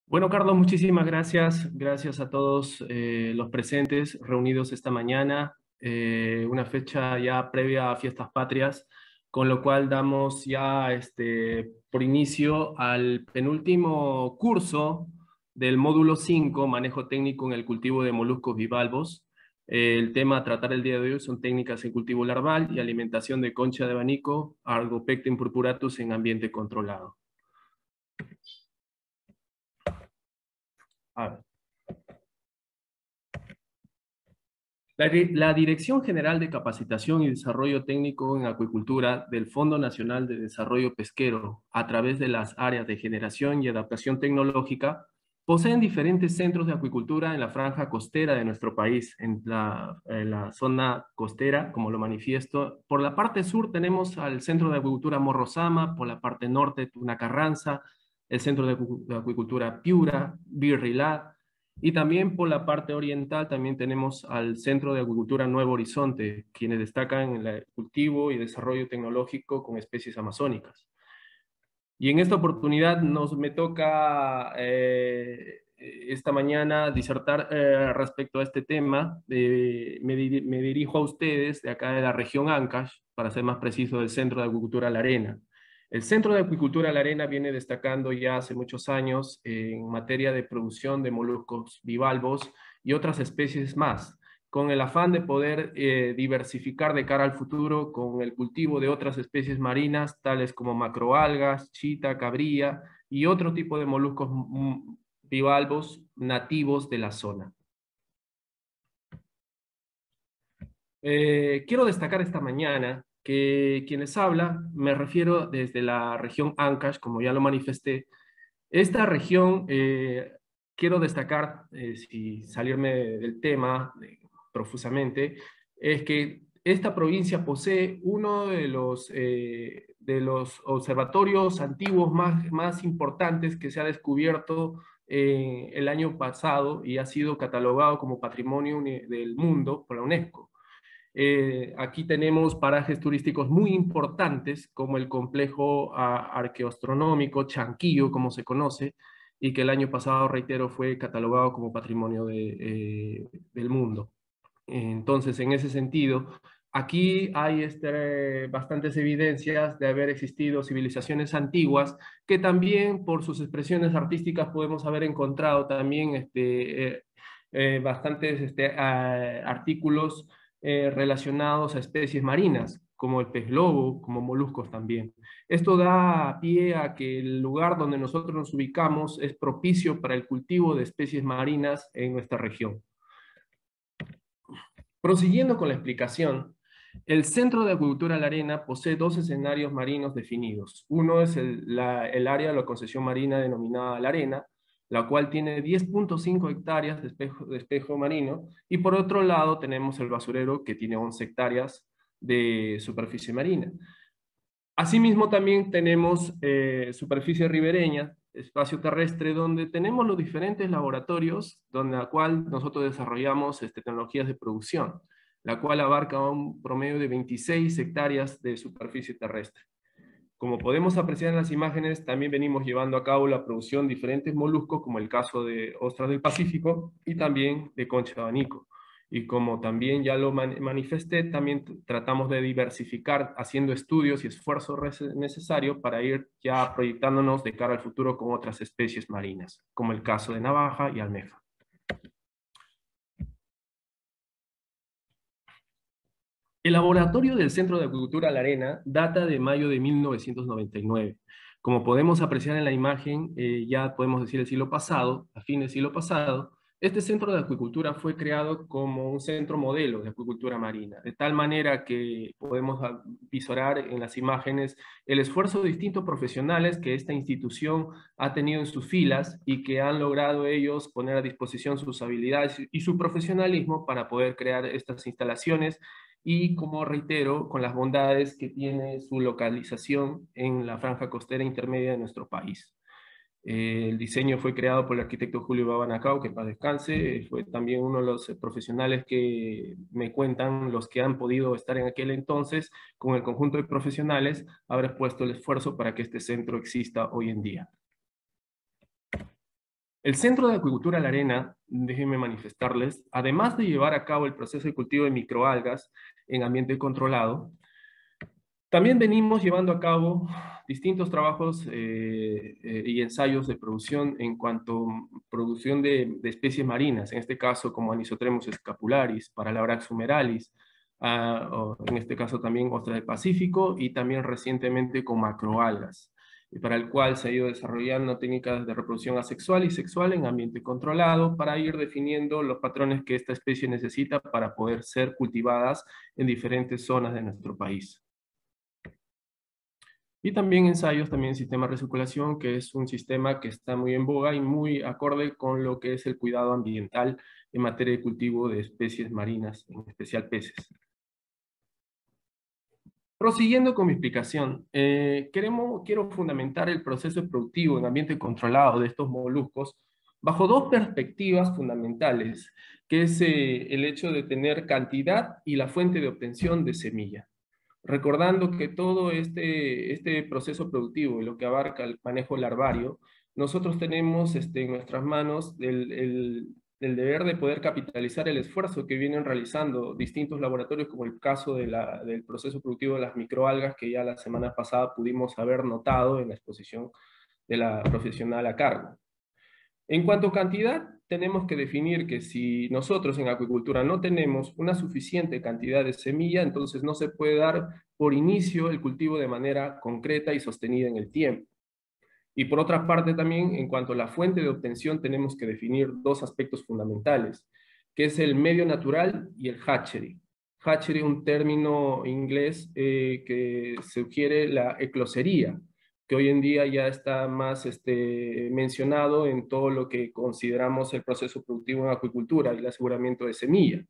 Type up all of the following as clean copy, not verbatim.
Bueno, Carlos, muchísimas gracias. Gracias a todos los presentes reunidos esta mañana, una fecha ya previa a Fiestas Patrias, con lo cual damos ya por inicio al penúltimo curso del módulo 5, Manejo Técnico en el Cultivo de Moluscos Bivalvos. El tema a tratar el día de hoy son técnicas en cultivo larval y alimentación de concha de abanico, Argopecten purpuratus en ambiente controlado. A ver. La Dirección General de Capacitación y Desarrollo Técnico en Acuicultura del Fondo Nacional de Desarrollo Pesquero, a través de las áreas de generación y adaptación tecnológica, poseen diferentes centros de acuicultura en la franja costera de nuestro país, en la zona costera, como lo manifiesto. Por la parte sur tenemos al Centro de Acuicultura Morrosama, por la parte norte Tuna Carranza, el Centro de Acuicultura Piura, Birrilá, y también por la parte oriental también tenemos al Centro de Agricultura Nuevo Horizonte, quienes destacan en el cultivo y desarrollo tecnológico con especies amazónicas. Y en esta oportunidad me toca esta mañana disertar respecto a este tema. Me dirijo a ustedes de acá de la región Ancash, para ser más preciso, del Centro de Agricultura La Arena. El Centro de Acuicultura La Arena viene destacando ya hace muchos años en materia de producción de moluscos bivalvos y otras especies más, con el afán de poder diversificar de cara al futuro con el cultivo de otras especies marinas, tales como macroalgas, chita, cabrilla y otro tipo de moluscos bivalvos nativos de la zona. Quiero destacar esta mañana que quienes habla, me refiero desde la región Ancash, como ya lo manifesté. Esta región, quiero destacar, si salirme del tema profusamente, es que esta provincia posee uno de los observatorios antiguos más importantes que se ha descubierto el año pasado y ha sido catalogado como Patrimonio del Mundo por la UNESCO. Aquí tenemos parajes turísticos muy importantes, como el complejo arqueoastronómico Chanquillo, como se conoce, y que el año pasado, reitero, fue catalogado como patrimonio del mundo. Entonces, en ese sentido, aquí hay bastantes evidencias de haber existido civilizaciones antiguas que también por sus expresiones artísticas podemos haber encontrado también bastantes artículos relacionados a especies marinas, como el pez globo, como moluscos también. Esto da pie a que el lugar donde nosotros nos ubicamos es propicio para el cultivo de especies marinas en nuestra región. Prosiguiendo con la explicación, el Centro de Acuicultura La Arena posee dos escenarios marinos definidos. Uno es el área de la concesión marina denominada La Arena, la cual tiene 10.5 hectáreas de espejo marino, y por otro lado tenemos el basurero, que tiene 11 hectáreas de superficie marina. Asimismo, también tenemos superficie ribereña, espacio terrestre, donde tenemos los diferentes laboratorios, donde la cual nosotros desarrollamos tecnologías de producción, la cual abarca un promedio de 26 hectáreas de superficie terrestre. Como podemos apreciar en las imágenes, también venimos llevando a cabo la producción de diferentes moluscos, como el caso de ostras del Pacífico y también de concha de abanico. Y como también ya lo manifesté, también tratamos de diversificar haciendo estudios y esfuerzos necesarios para ir ya proyectándonos de cara al futuro con otras especies marinas, como el caso de navaja y almeja. El laboratorio del Centro de Acuicultura La Arena data de mayo de 1999. Como podemos apreciar en la imagen, ya podemos decir el siglo pasado, a fin del siglo pasado, este centro de acuicultura fue creado como un centro modelo de acuicultura marina, de tal manera que podemos visorar en las imágenes el esfuerzo de distintos profesionales que esta institución ha tenido en sus filas y que han logrado ellos poner a disposición sus habilidades y su profesionalismo para poder crear estas instalaciones y, como reitero, con las bondades que tiene su localización en la franja costera intermedia de nuestro país. El diseño fue creado por el arquitecto Julio Babanacao, que en paz descanse, fue también uno de los profesionales que me cuentan los que han podido estar en aquel entonces, con el conjunto de profesionales, haber puesto el esfuerzo para que este centro exista hoy en día. El Centro de Acuicultura La Arena, déjenme manifestarles, además de llevar a cabo el proceso de cultivo de microalgas en ambiente controlado, también venimos llevando a cabo distintos trabajos y ensayos de producción en cuanto a producción de especies marinas, en este caso como Anisotremus scapularis, Paralabrax humeralis, o en este caso también ostra del Pacífico y también recientemente con macroalgas, para el cual se ha ido desarrollando técnicas de reproducción asexual y sexual en ambiente controlado para ir definiendo los patrones que esta especie necesita para poder ser cultivadas en diferentes zonas de nuestro país. Y también ensayos, también sistema de recirculación, que es un sistema que está muy en boga y muy acorde con lo que es el cuidado ambiental en materia de cultivo de especies marinas, en especial peces. Prosiguiendo con mi explicación, quiero fundamentar el proceso productivo en ambiente controlado de estos moluscos bajo dos perspectivas fundamentales, que es el hecho de tener cantidad y la fuente de obtención de semilla. Recordando que todo este proceso productivo y lo que abarca el manejo larvario, nosotros tenemos en nuestras manos el deber de poder capitalizar el esfuerzo que vienen realizando distintos laboratorios, como el caso del proceso productivo de las microalgas, que ya la semana pasada pudimos haber notado en la exposición de la profesional a cargo. En cuanto a cantidad, tenemos que definir que si nosotros en acuicultura no tenemos una suficiente cantidad de semilla, entonces no se puede dar por inicio el cultivo de manera concreta y sostenida en el tiempo. Y por otra parte también, en cuanto a la fuente de obtención, tenemos que definir dos aspectos fundamentales, que es el medio natural y el hatchery. Hatchery, un término inglés que sugiere la eclosería, que hoy en día ya está más mencionado en todo lo que consideramos el proceso productivo en acuicultura y el aseguramiento de semilla.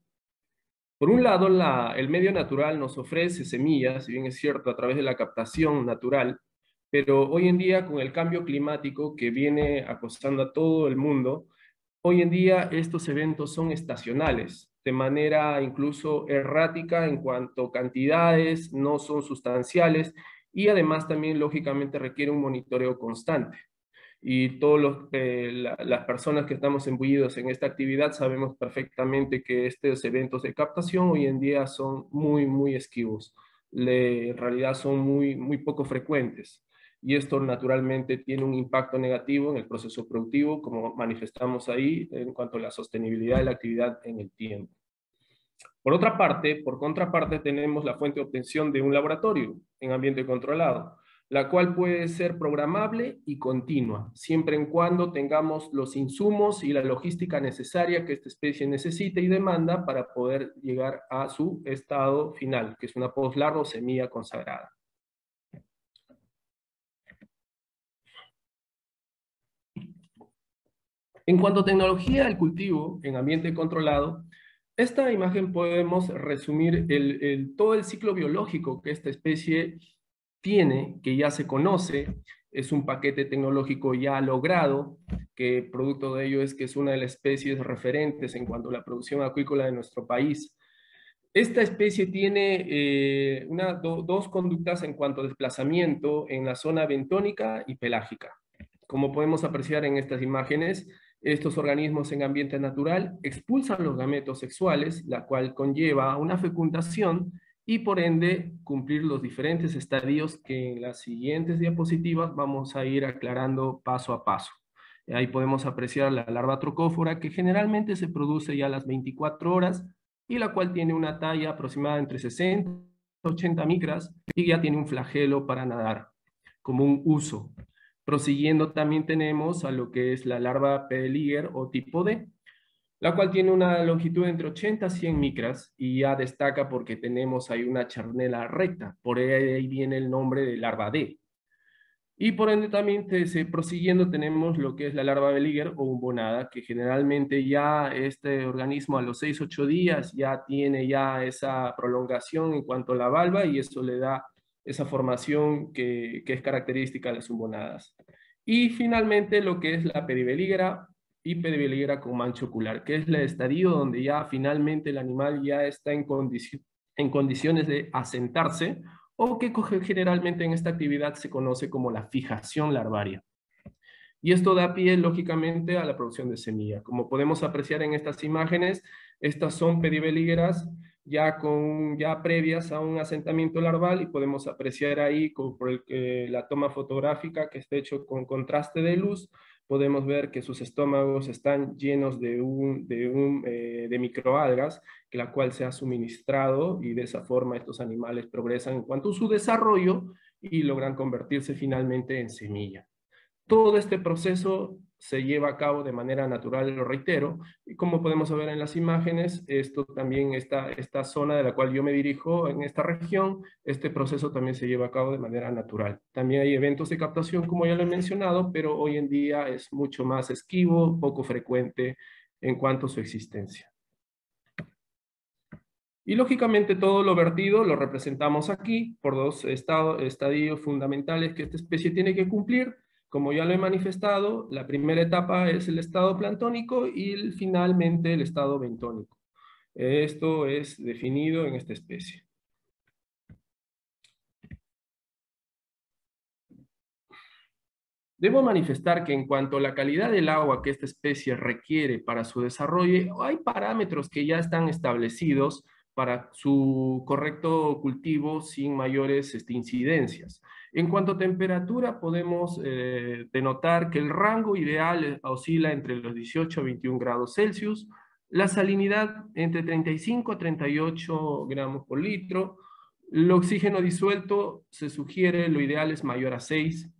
Por un lado, el medio natural nos ofrece semillas, si bien es cierto, a través de la captación natural, pero hoy en día con el cambio climático que viene acosando a todo el mundo, hoy en día estos eventos son estacionales, de manera incluso errática en cuanto a cantidades, no son sustanciales y además también lógicamente requiere un monitoreo constante. Y todas las personas que estamos imbuidos en esta actividad sabemos perfectamente que estos eventos de captación hoy en día son muy esquivos. En realidad son muy poco frecuentes. Y esto naturalmente tiene un impacto negativo en el proceso productivo, como manifestamos ahí, en cuanto a la sostenibilidad de la actividad en el tiempo. Por otra parte, por contraparte, tenemos la fuente de obtención de un laboratorio en ambiente controlado, la cual puede ser programable y continua, siempre en cuando tengamos los insumos y la logística necesaria que esta especie necesita y demanda para poder llegar a su estado final, que es una poslarva o semilla consagrada. En cuanto a tecnología del cultivo en ambiente controlado, esta imagen podemos resumir todo el ciclo biológico que esta especie tiene, que ya se conoce, es un paquete tecnológico ya logrado, que producto de ello es que es una de las especies referentes en cuanto a la producción acuícola de nuestro país. Esta especie tiene dos conductas en cuanto a desplazamiento en la zona bentónica y pelágica. Como podemos apreciar en estas imágenes, estos organismos en ambiente natural expulsan los gametos sexuales, la cual conlleva una fecundación y por ende cumplir los diferentes estadios que en las siguientes diapositivas vamos a ir aclarando paso a paso. Ahí podemos apreciar la larva trocófora que generalmente se produce ya a las 24 horas y la cual tiene una talla aproximada entre 60 y 80 micras y ya tiene un flagelo para nadar, como un uso. Prosiguiendo también tenemos a lo que es la larva Pedeliger o tipo D, la cual tiene una longitud entre 80 a 100 micras y ya destaca porque tenemos ahí una charnela recta, por ahí viene el nombre de larva D. Y por ende también prosiguiendo tenemos lo que es la larva Beliger o umbonada, que generalmente ya este organismo a los 6-8 días ya tiene ya esa prolongación en cuanto a la valva y eso le da esa formación que es característica de las umbonadas. Y finalmente lo que es la pedibeligera y pedibeligera con mancha ocular, que es el estadio donde ya finalmente el animal ya está en condiciones de asentarse o que generalmente en esta actividad se conoce como la fijación larvaria. Y esto da pie, lógicamente, a la producción de semilla. Como podemos apreciar en estas imágenes, estas son peribelígeras ya previas a un asentamiento larval, y podemos apreciar ahí la toma fotográfica que está hecho con contraste de luz. Podemos ver que sus estómagos están llenos de microalgas, la cual se ha suministrado, y de esa forma estos animales progresan en cuanto a su desarrollo y logran convertirse finalmente en semilla. Todo este proceso se lleva a cabo de manera natural, lo reitero, y como podemos ver en las imágenes, esto también, esta zona de la cual yo me dirijo, en esta región, este proceso también se lleva a cabo de manera natural. También hay eventos de captación, como ya lo he mencionado, pero hoy en día es mucho más esquivo, poco frecuente en cuanto a su existencia. Y lógicamente todo lo vertido lo representamos aquí por dos estadios fundamentales que esta especie tiene que cumplir. Como ya lo he manifestado, la primera etapa es el estado planctónico y finalmente el estado bentónico. Esto es definido en esta especie. Debo manifestar que en cuanto a la calidad del agua que esta especie requiere para su desarrollo, hay parámetros que ya están establecidos para su correcto cultivo sin mayores incidencias. En cuanto a temperatura, podemos denotar que el rango ideal oscila entre los 18 a 21 grados Celsius, la salinidad entre 35 a 38 gramos por litro, el oxígeno disuelto se sugiere, lo ideal es mayor a 6,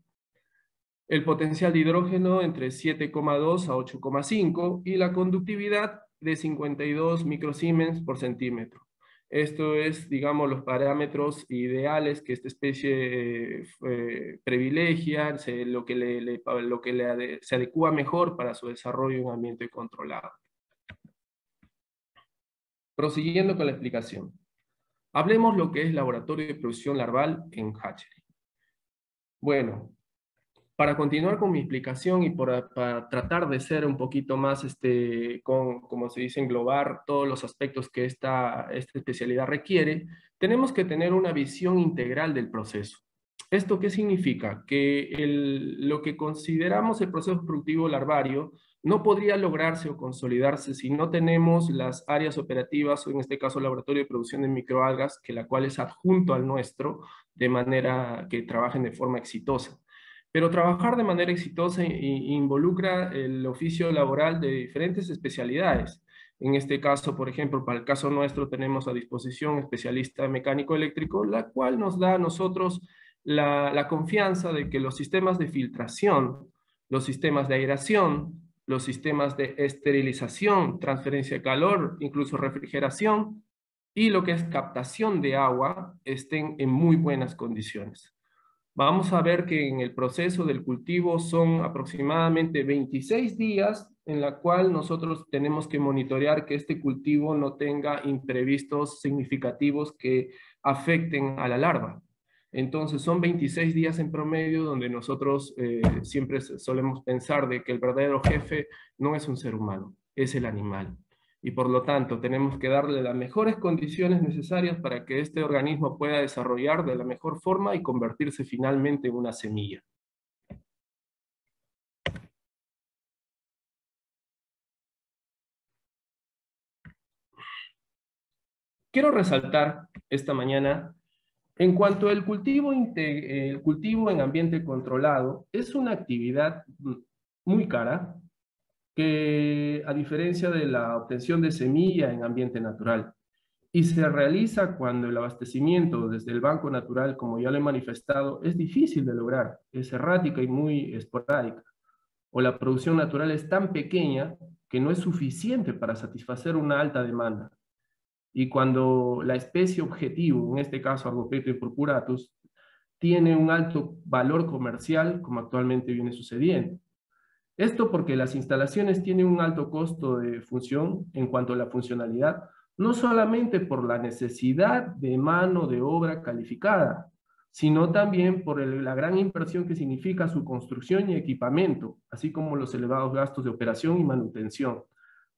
el potencial de hidrógeno entre 7,2 a 8,5 y la conductividad de 52 microsiemens por centímetro. Esto es, digamos, los parámetros ideales que esta especie privilegia, se adecua mejor para su desarrollo en ambiente controlado. Prosiguiendo con la explicación. Hablemos lo que es laboratorio de producción larval en hatchery. Bueno, para continuar con mi explicación y para tratar de ser un poquito más, como se dice, englobar todos los aspectos que esta especialidad requiere, tenemos que tener una visión integral del proceso. ¿Esto qué significa? Que lo que consideramos el proceso productivo larvario no podría lograrse o consolidarse si no tenemos las áreas operativas, o en este caso el laboratorio de producción de microalgas, la cual es adjunto al nuestro, de manera que trabajen de forma exitosa. Pero trabajar de manera exitosa involucra el oficio laboral de diferentes especialidades. En este caso, por ejemplo, para el caso nuestro, tenemos a disposición especialista mecánico eléctrico, la cual nos da a nosotros la confianza de que los sistemas de filtración, los sistemas de aireación, los sistemas de esterilización, transferencia de calor, incluso refrigeración, y lo que es captación de agua, estén en muy buenas condiciones. Vamos a ver que en el proceso del cultivo son aproximadamente 26 días en la cual nosotros tenemos que monitorear que este cultivo no tenga imprevistos significativos que afecten a la larva. Entonces son 26 días en promedio donde nosotros siempre solemos pensar de que el verdadero jefe no es un ser humano, es el animal. Y por lo tanto tenemos que darle las mejores condiciones necesarias para que este organismo pueda desarrollar de la mejor forma y convertirse finalmente en una semilla. Quiero resaltar esta mañana, en cuanto al cultivo en ambiente controlado, es una actividad muy cara, que a diferencia de la obtención de semilla en ambiente natural, y se realiza cuando el abastecimiento desde el banco natural, como ya lo he manifestado, es difícil de lograr, es errática y muy esporádica, o la producción natural es tan pequeña que no es suficiente para satisfacer una alta demanda. Y cuando la especie objetivo, en este caso Argopeto purpuratus, tiene un alto valor comercial, como actualmente viene sucediendo. Esto porque las instalaciones tienen un alto costo de función en cuanto a la funcionalidad, no solamente por la necesidad de mano de obra calificada, sino también por la gran inversión que significa su construcción y equipamiento, así como los elevados gastos de operación y manutención,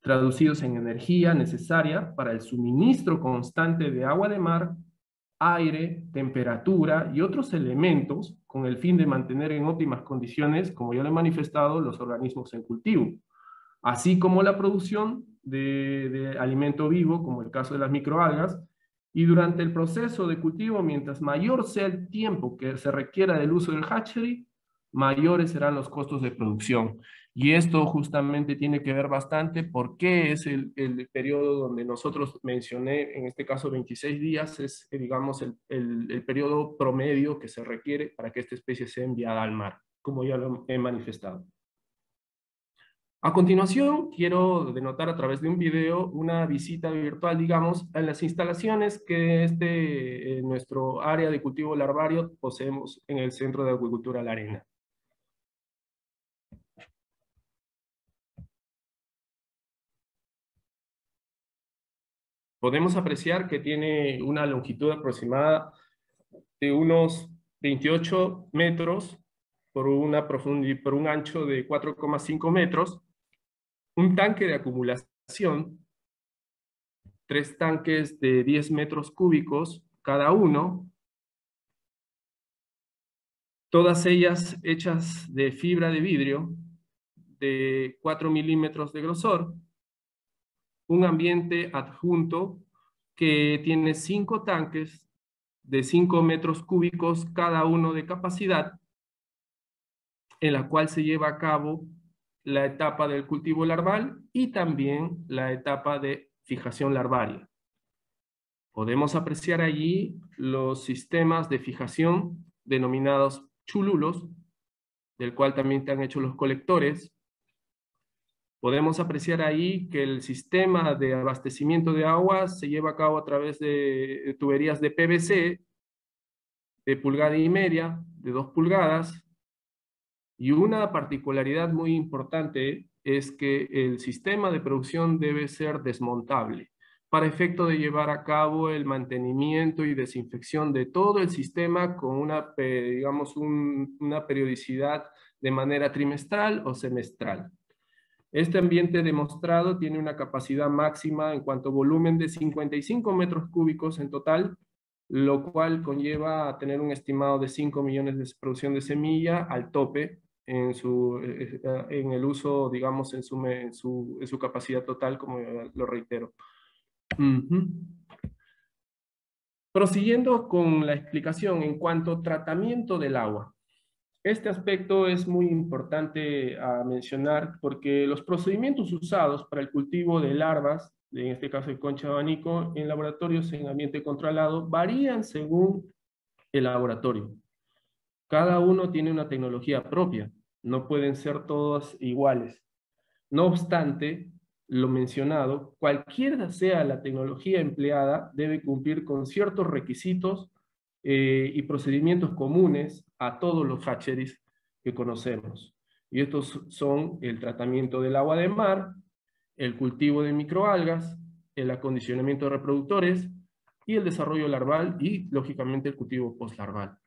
traducidos en energía necesaria para el suministro constante de agua de mar aire, temperatura y otros elementos con el fin de mantener en óptimas condiciones, como ya lo he manifestado, los organismos en cultivo, así como la producción de alimento vivo, como el caso de las microalgas, y durante el proceso de cultivo, mientras mayor sea el tiempo que se requiera del uso del hatchery, mayores serán los costos de producción. Y esto justamente tiene que ver bastante porque es el periodo donde nosotros mencioné, en este caso 26 días, es digamos el periodo promedio que se requiere para que esta especie sea enviada al mar, como ya lo he manifestado. A continuación, quiero denotar a través de un video una visita virtual, digamos, a las instalaciones que nuestro área de cultivo larvario poseemos en el Centro de Acuicultura La Arena. Podemos apreciar que tiene una longitud aproximada de unos 28 metros por por un ancho de 4,5 metros, un tanque de acumulación, 3 tanques de 10 metros cúbicos cada uno, todas ellas hechas de fibra de vidrio de 4 milímetros de grosor, un ambiente adjunto que tiene 5 tanques de 5 metros cúbicos cada uno de capacidad, en la cual se lleva a cabo la etapa del cultivo larval y también la etapa de fijación larvaria. Podemos apreciar allí los sistemas de fijación denominados chululos, del cual también están hechos los colectores. Podemos apreciar ahí que el sistema de abastecimiento de agua se lleva a cabo a través de tuberías de PVC de pulgada y media, de 2 pulgadas, y una particularidad muy importante es que el sistema de producción debe ser desmontable para efecto de llevar a cabo el mantenimiento y desinfección de todo el sistema con una periodicidad de manera trimestral o semestral. Este ambiente demostrado tiene una capacidad máxima en cuanto a volumen de 55 metros cúbicos en total, lo cual conlleva a tener un estimado de 5 millones de producción de semilla al tope en el uso, digamos, en su capacidad total, como lo reitero. Prosiguiendo con la explicación en cuanto a tratamiento del agua. Este aspecto es muy importante a mencionar porque los procedimientos usados para el cultivo de larvas, en este caso de concha de abanico, en laboratorios en ambiente controlado, varían según el laboratorio. Cada uno tiene una tecnología propia, no pueden ser todas iguales. No obstante, lo mencionado, cualquiera sea la tecnología empleada, debe cumplir con ciertos requisitos y procedimientos comunes a todos los hatcheries que conocemos. Y estos son el tratamiento del agua de mar, el cultivo de microalgas, el acondicionamiento de reproductores y el desarrollo larval y, lógicamente, el cultivo postlarval.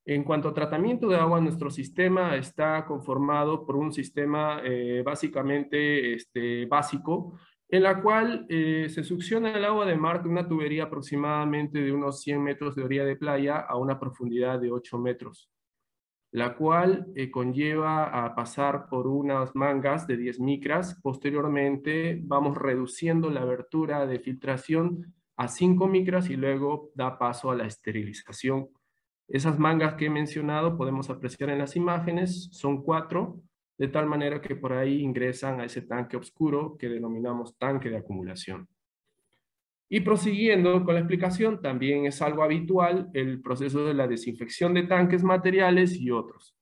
En cuanto a tratamiento de agua, nuestro sistema está conformado por un sistema básicamente básico, en la cual se succiona el agua de mar de una tubería aproximadamente de unos 100 metros de orilla de playa a una profundidad de 8 metros, la cual conlleva a pasar por unas mangas de 10 micras. Posteriormente vamos reduciendo la abertura de filtración a 5 micras y luego da paso a la esterilización. Esas mangas que he mencionado podemos apreciar en las imágenes, son 4, de tal manera que por ahí ingresan a ese tanque oscuro que denominamos tanque de acumulación. Y prosiguiendo con la explicación, también es algo habitual el proceso de la desinfección de tanques materiales y otros.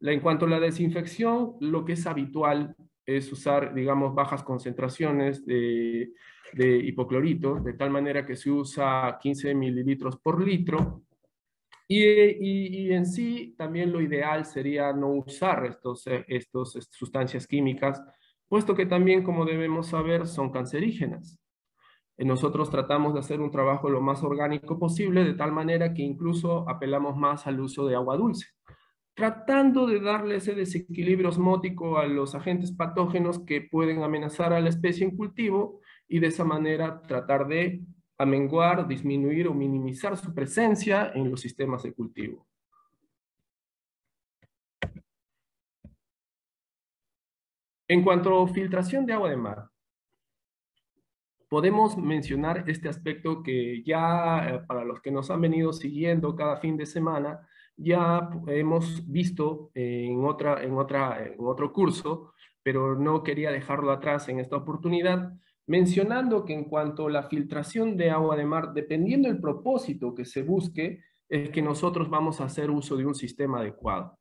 En cuanto a la desinfección, lo que es habitual es usar, digamos, bajas concentraciones de hipoclorito, de tal manera que se usa 15 mililitros por litro. Y en sí, también lo ideal sería no usar estas sustancias químicas, puesto que también, como debemos saber, son cancerígenas. Nosotros tratamos de hacer un trabajo lo más orgánico posible, de tal manera que incluso apelamos más al uso de agua dulce, tratando de darle ese desequilibrio osmótico a los agentes patógenos que pueden amenazar a la especie en cultivo y de esa manera tratar de a menguar, disminuir o minimizar su presencia en los sistemas de cultivo. En cuanto a filtración de agua de mar, podemos mencionar este aspecto que ya para los que nos han venido siguiendo cada fin de semana, ya hemos visto en otro curso, pero no quería dejarlo atrás en esta oportunidad, mencionando que en cuanto a la filtración de agua de mar, dependiendo del propósito que se busque, es que nosotros vamos a hacer uso de un sistema adecuado.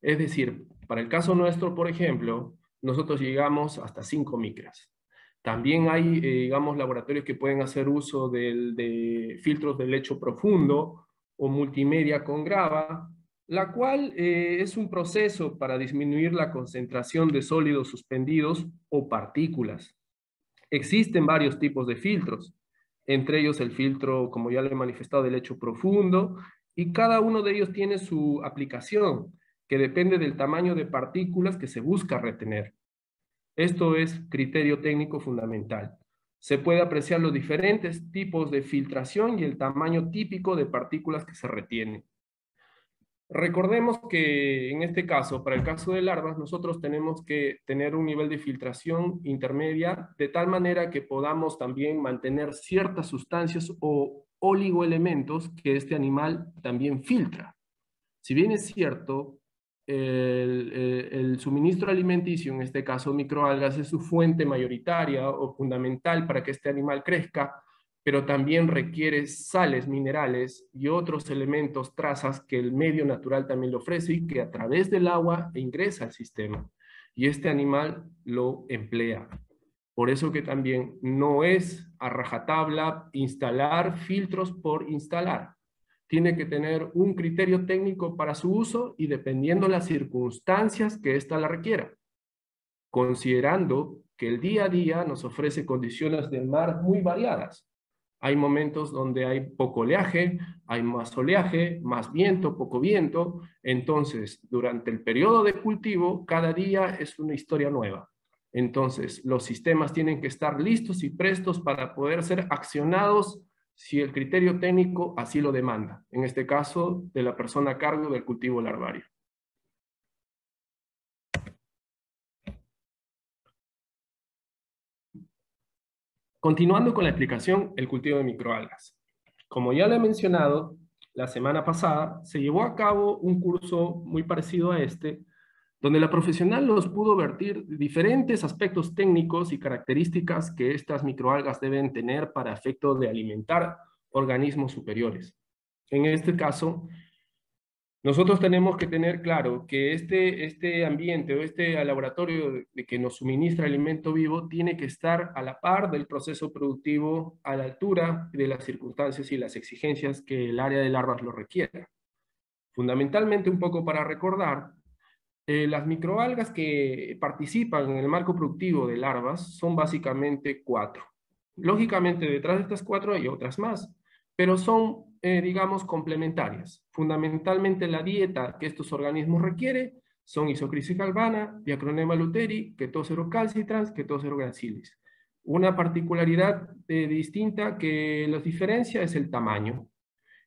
Es decir, para el caso nuestro, por ejemplo, nosotros llegamos hasta 5 micras. También hay, digamos, laboratorios que pueden hacer uso de filtros de lecho profundo o multimedia con grava, la cual es un proceso para disminuir la concentración de sólidos suspendidos o partículas. Existen varios tipos de filtros, entre ellos el filtro, como ya lo he manifestado, de lecho profundo, y cada uno de ellos tiene su aplicación, que depende del tamaño de partículas que se busca retener. Esto es criterio técnico fundamental. Se puede apreciar los diferentes tipos de filtración y el tamaño típico de partículas que se retienen. Recordemos que en este caso, para el caso de larvas, nosotros tenemos que tener un nivel de filtración intermedia de tal manera que podamos también mantener ciertas sustancias o oligoelementos que este animal también filtra. Si bien es cierto, el suministro alimenticio, en este caso microalgas, es su fuente mayoritaria o fundamental para que este animal crezca, pero también requiere sales, minerales y otros elementos, trazas que el medio natural también le ofrece y que a través del agua ingresa al sistema. Y este animal lo emplea. Por eso que también no es a rajatabla instalar filtros por instalar. Tiene que tener un criterio técnico para su uso y dependiendo las circunstancias que ésta la requiera, considerando que el día a día nos ofrece condiciones del mar muy variadas. Hay momentos donde hay poco oleaje, hay más oleaje, más viento, poco viento. Entonces, durante el periodo de cultivo, cada día es una historia nueva. Entonces, los sistemas tienen que estar listos y prestos para poder ser accionados si el criterio técnico así lo demanda. En este caso, de la persona a cargo del cultivo larvario. Continuando con la explicación, el cultivo de microalgas. Como ya le he mencionado, la semana pasada se llevó a cabo un curso muy parecido a este, donde la profesional nos pudo vertir diferentes aspectos técnicos y características que estas microalgas deben tener para efecto de alimentar organismos superiores. En este caso, nosotros tenemos que tener claro que este ambiente o este laboratorio de que nos suministra alimento vivo tiene que estar a la par del proceso productivo, a la altura de las circunstancias y las exigencias que el área de larvas lo requiera. Fundamentalmente, un poco para recordar, las microalgas que participan en el marco productivo de larvas son básicamente 4. Lógicamente, detrás de estas 4 hay otras más, pero son, digamos, complementarias. Fundamentalmente, la dieta que estos organismos requieren son Isocrisis galvana, Diacronema luteri, Ketocero calcitrans, Ketocero gracilis. Una particularidad distinta que los diferencia es el tamaño.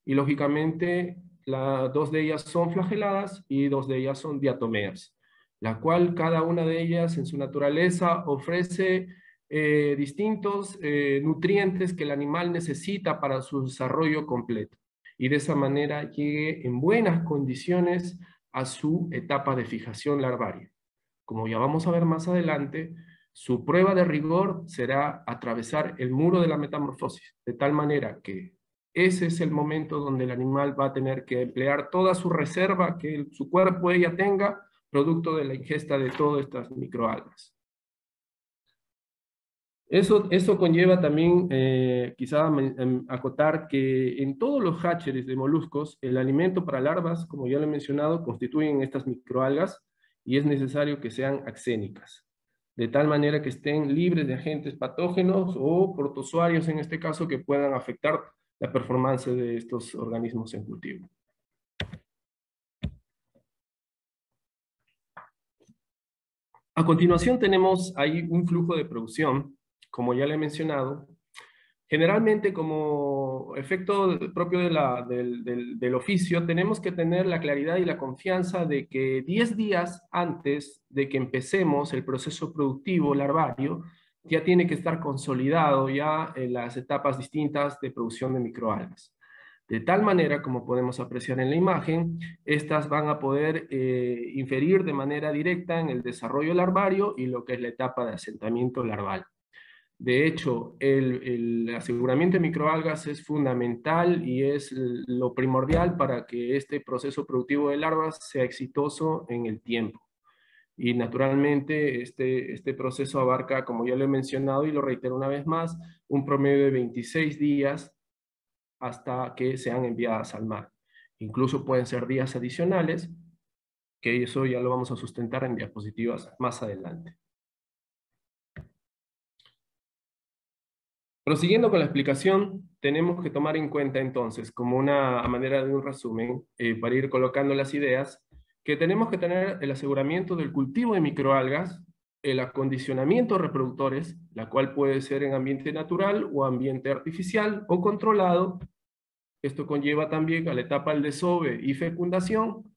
Y lógicamente, dos de ellas son flageladas y dos de ellas son diatomeas, la cual cada una de ellas en su naturaleza ofrece distintos nutrientes que el animal necesita para su desarrollo completo. Y de esa manera llegue en buenas condiciones a su etapa de fijación larvaria. Como ya vamos a ver más adelante, su prueba de rigor será atravesar el muro de la metamorfosis, de tal manera que ese es el momento donde el animal va a tener que emplear toda su reserva que su cuerpo ella tenga, producto de la ingesta de todas estas microalgas. Eso conlleva también, quizá acotar que en todos los hatcheries de moluscos, el alimento para larvas, como ya lo he mencionado, constituyen estas microalgas y es necesario que sean axénicas, de tal manera que estén libres de agentes patógenos o protozoarios, en este caso, que puedan afectar la performance de estos organismos en cultivo. A continuación tenemos ahí un flujo de producción, como ya le he mencionado, Generalmente, como efecto propio del oficio, tenemos que tener la claridad y la confianza de que 10 días antes de que empecemos el proceso productivo larvario, ya tiene que estar consolidado ya en las etapas distintas de producción de microalgas. De tal manera, como podemos apreciar en la imagen, estas van a poder inferir de manera directa en el desarrollo larvario y lo que es la etapa de asentamiento larval. De hecho, el aseguramiento de microalgas es fundamental y es lo primordial para que este proceso productivo de larvas sea exitoso en el tiempo. Y naturalmente este proceso abarca, como ya lo he mencionado y lo reitero una vez más, un promedio de 26 días hasta que sean enviadas al mar. Incluso pueden ser días adicionales, que eso ya lo vamos a sustentar en diapositivas más adelante. Prosiguiendo con la explicación, tenemos que tomar en cuenta entonces, como una manera de un resumen, para ir colocando las ideas, que tenemos que tener el aseguramiento del cultivo de microalgas, el acondicionamiento de reproductores, la cual puede ser en ambiente natural o ambiente artificial o controlado. Esto conlleva también a la etapa del desove y fecundación,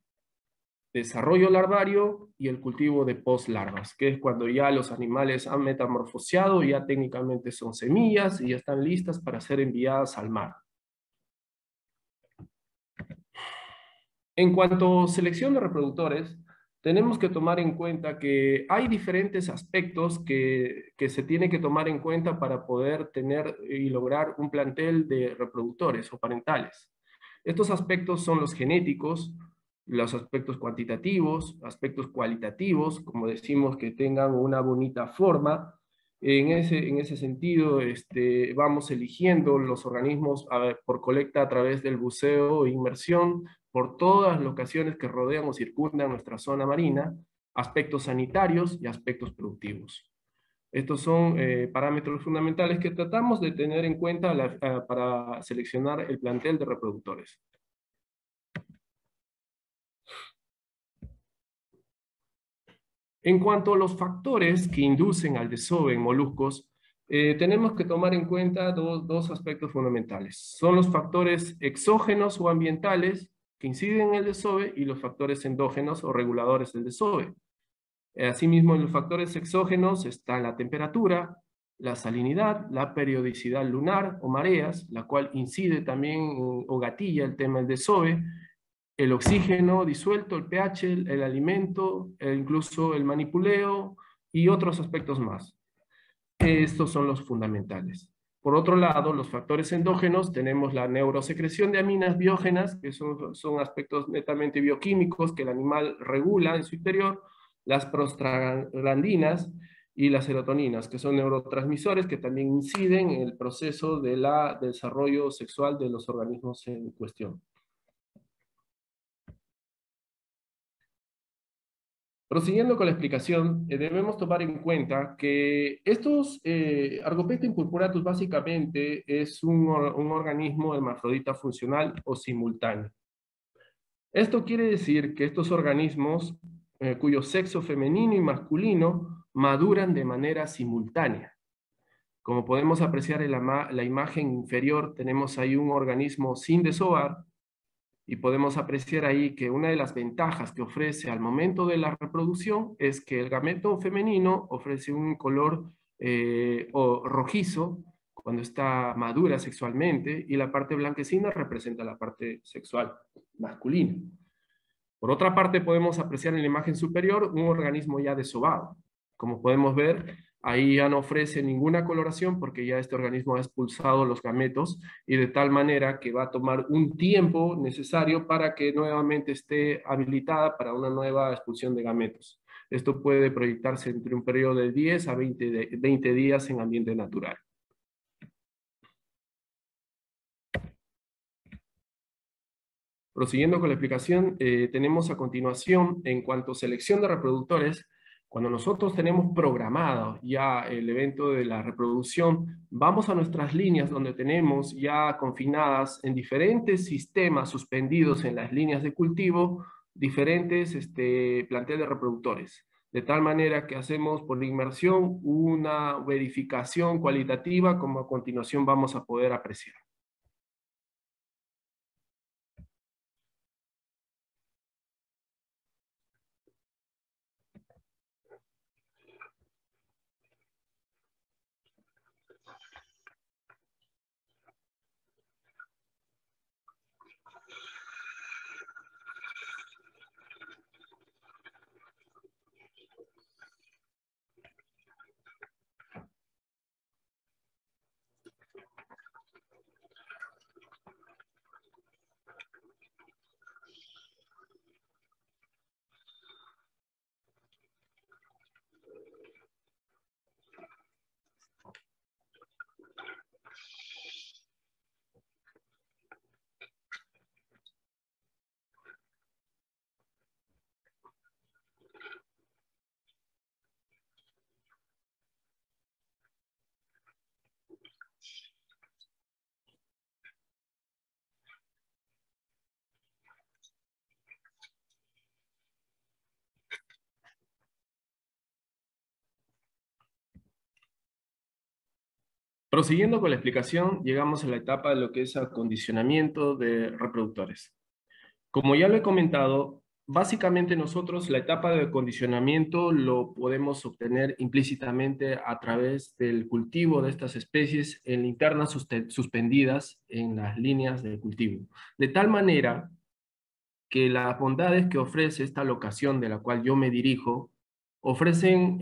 desarrollo larvario y el cultivo de postlarvas, que es cuando ya los animales han metamorfoseado, ya técnicamente son semillas y ya están listas para ser enviadas al mar. En cuanto a selección de reproductores, tenemos que tomar en cuenta que hay diferentes aspectos que se tiene que tomar en cuenta para poder tener y lograr un plantel de reproductores o parentales. Estos aspectos son los genéticos, los aspectos cuantitativos, aspectos cualitativos, como decimos, que tengan una bonita forma. En ese sentido, vamos eligiendo los organismos por colecta a través del buceo e inmersión por todas las locaciones que rodean o circundan nuestra zona marina, aspectos sanitarios y aspectos productivos. Estos son parámetros fundamentales que tratamos de tener en cuenta para seleccionar el plantel de reproductores. En cuanto a los factores que inducen al desove en moluscos, tenemos que tomar en cuenta dos aspectos fundamentales. Son los factores exógenos o ambientales que inciden en el desove y los factores endógenos o reguladores del desove. Asimismo, en los factores exógenos está la temperatura, la salinidad, la periodicidad lunar o mareas, la cual incide también o gatilla el tema del desove, el oxígeno disuelto, el pH, el alimento, incluso el manipuleo y otros aspectos más. Estos son los fundamentales. Por otro lado, los factores endógenos, tenemos la neurosecreción de aminas biógenas, que son aspectos netamente bioquímicos que el animal regula en su interior, las prostaglandinas y las serotoninas, que son neurotransmisores que también inciden en el proceso de desarrollo sexual de los organismos en cuestión. Prosiguiendo con la explicación, debemos tomar en cuenta que estos Argopecta impurpuratus básicamente es un organismo hermafrodita funcional o simultáneo. Esto quiere decir que estos organismos, cuyo sexo femenino y masculino maduran de manera simultánea. Como podemos apreciar en la imagen inferior, tenemos ahí un organismo sin desovar, y podemos apreciar ahí que una de las ventajas que ofrece al momento de la reproducción es que el gameto femenino ofrece un color rojizo cuando está madura sexualmente, y la parte blanquecina representa la parte sexual masculina. Por otra parte, podemos apreciar en la imagen superior un organismo ya desovado. Como podemos ver, ahí ya no ofrece ninguna coloración porque ya este organismo ha expulsado los gametos, y de tal manera que va a tomar un tiempo necesario para que nuevamente esté habilitada para una nueva expulsión de gametos. Esto puede proyectarse entre un periodo de 10 a 20 días en ambiente natural. Prosiguiendo con la explicación, tenemos a continuación, en cuanto a selección de reproductores, cuando nosotros tenemos programado ya el evento de la reproducción, vamos a nuestras líneas donde tenemos ya confinadas en diferentes sistemas suspendidos en las líneas de cultivo, diferentes plantel de reproductores. de tal manera que hacemos por inmersión una verificación cualitativa como a continuación vamos a poder apreciar. Prosiguiendo con la explicación, llegamos a la etapa de lo que es acondicionamiento de reproductores. Como ya lo he comentado, básicamente nosotros la etapa de acondicionamiento lo podemos obtener implícitamente a través del cultivo de estas especies en linternas suspendidas en las líneas de cultivo. De tal manera que las bondades que ofrece esta locación de la cual yo me dirijo ofrecen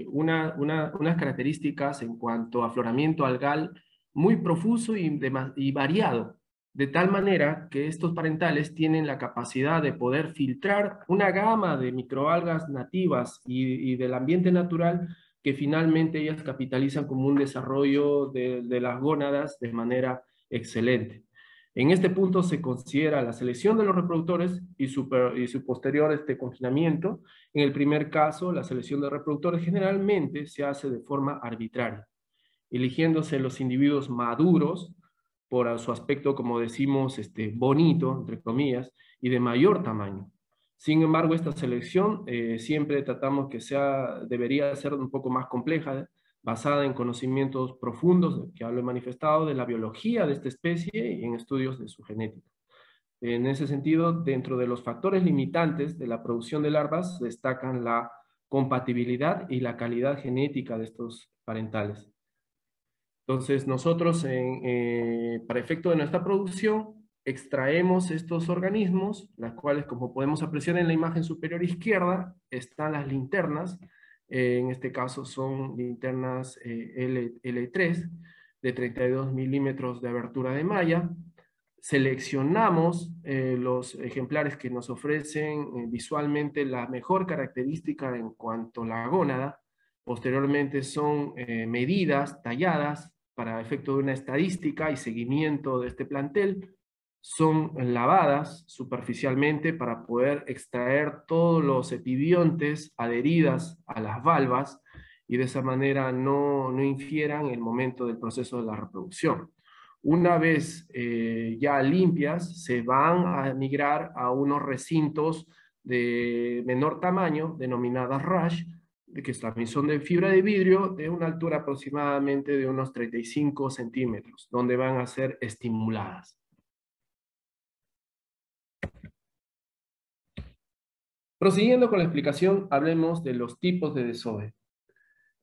unas características en cuanto a afloramiento algal muy profuso y variado, de tal manera que estos parentales tienen la capacidad de poder filtrar una gama de microalgas nativas y del ambiente natural que finalmente ellas capitalizan como un desarrollo de las gónadas de manera excelente. En este punto se considera la selección de los reproductores y su posterior confinamiento. En el primer caso, la selección de reproductores generalmente se hace de forma arbitraria, eligiéndose los individuos maduros por su aspecto, como decimos, bonito, entre comillas, y de mayor tamaño. Sin embargo, esta selección siempre tratamos que debería ser un poco más compleja, basada en conocimientos profundos, que ya lo he manifestado, de la biología de esta especie y en estudios de su genética. En ese sentido, dentro de los factores limitantes de la producción de larvas, destacan la compatibilidad y la calidad genética de estos parentales. Entonces, nosotros, para efecto de nuestra producción, extraemos estos organismos, las cuales, como podemos apreciar en la imagen superior izquierda, están las linternas. En este caso son linternas L3 de 32 milímetros de abertura de malla. Seleccionamos los ejemplares que nos ofrecen visualmente la mejor característica en cuanto a la gónada. Posteriormente son medidas, talladas, para efecto de una estadística y seguimiento de este plantel. Son lavadas superficialmente para poder extraer todos los epibiontes adheridas a las valvas y de esa manera no infieran el momento del proceso de la reproducción. Una vez ya limpias, se van a migrar a unos recintos de menor tamaño, denominadas rush, que también son de fibra de vidrio, de una altura aproximadamente de unos 35 centímetros, donde van a ser estimuladas. Prosiguiendo con la explicación, hablemos de los tipos de desove.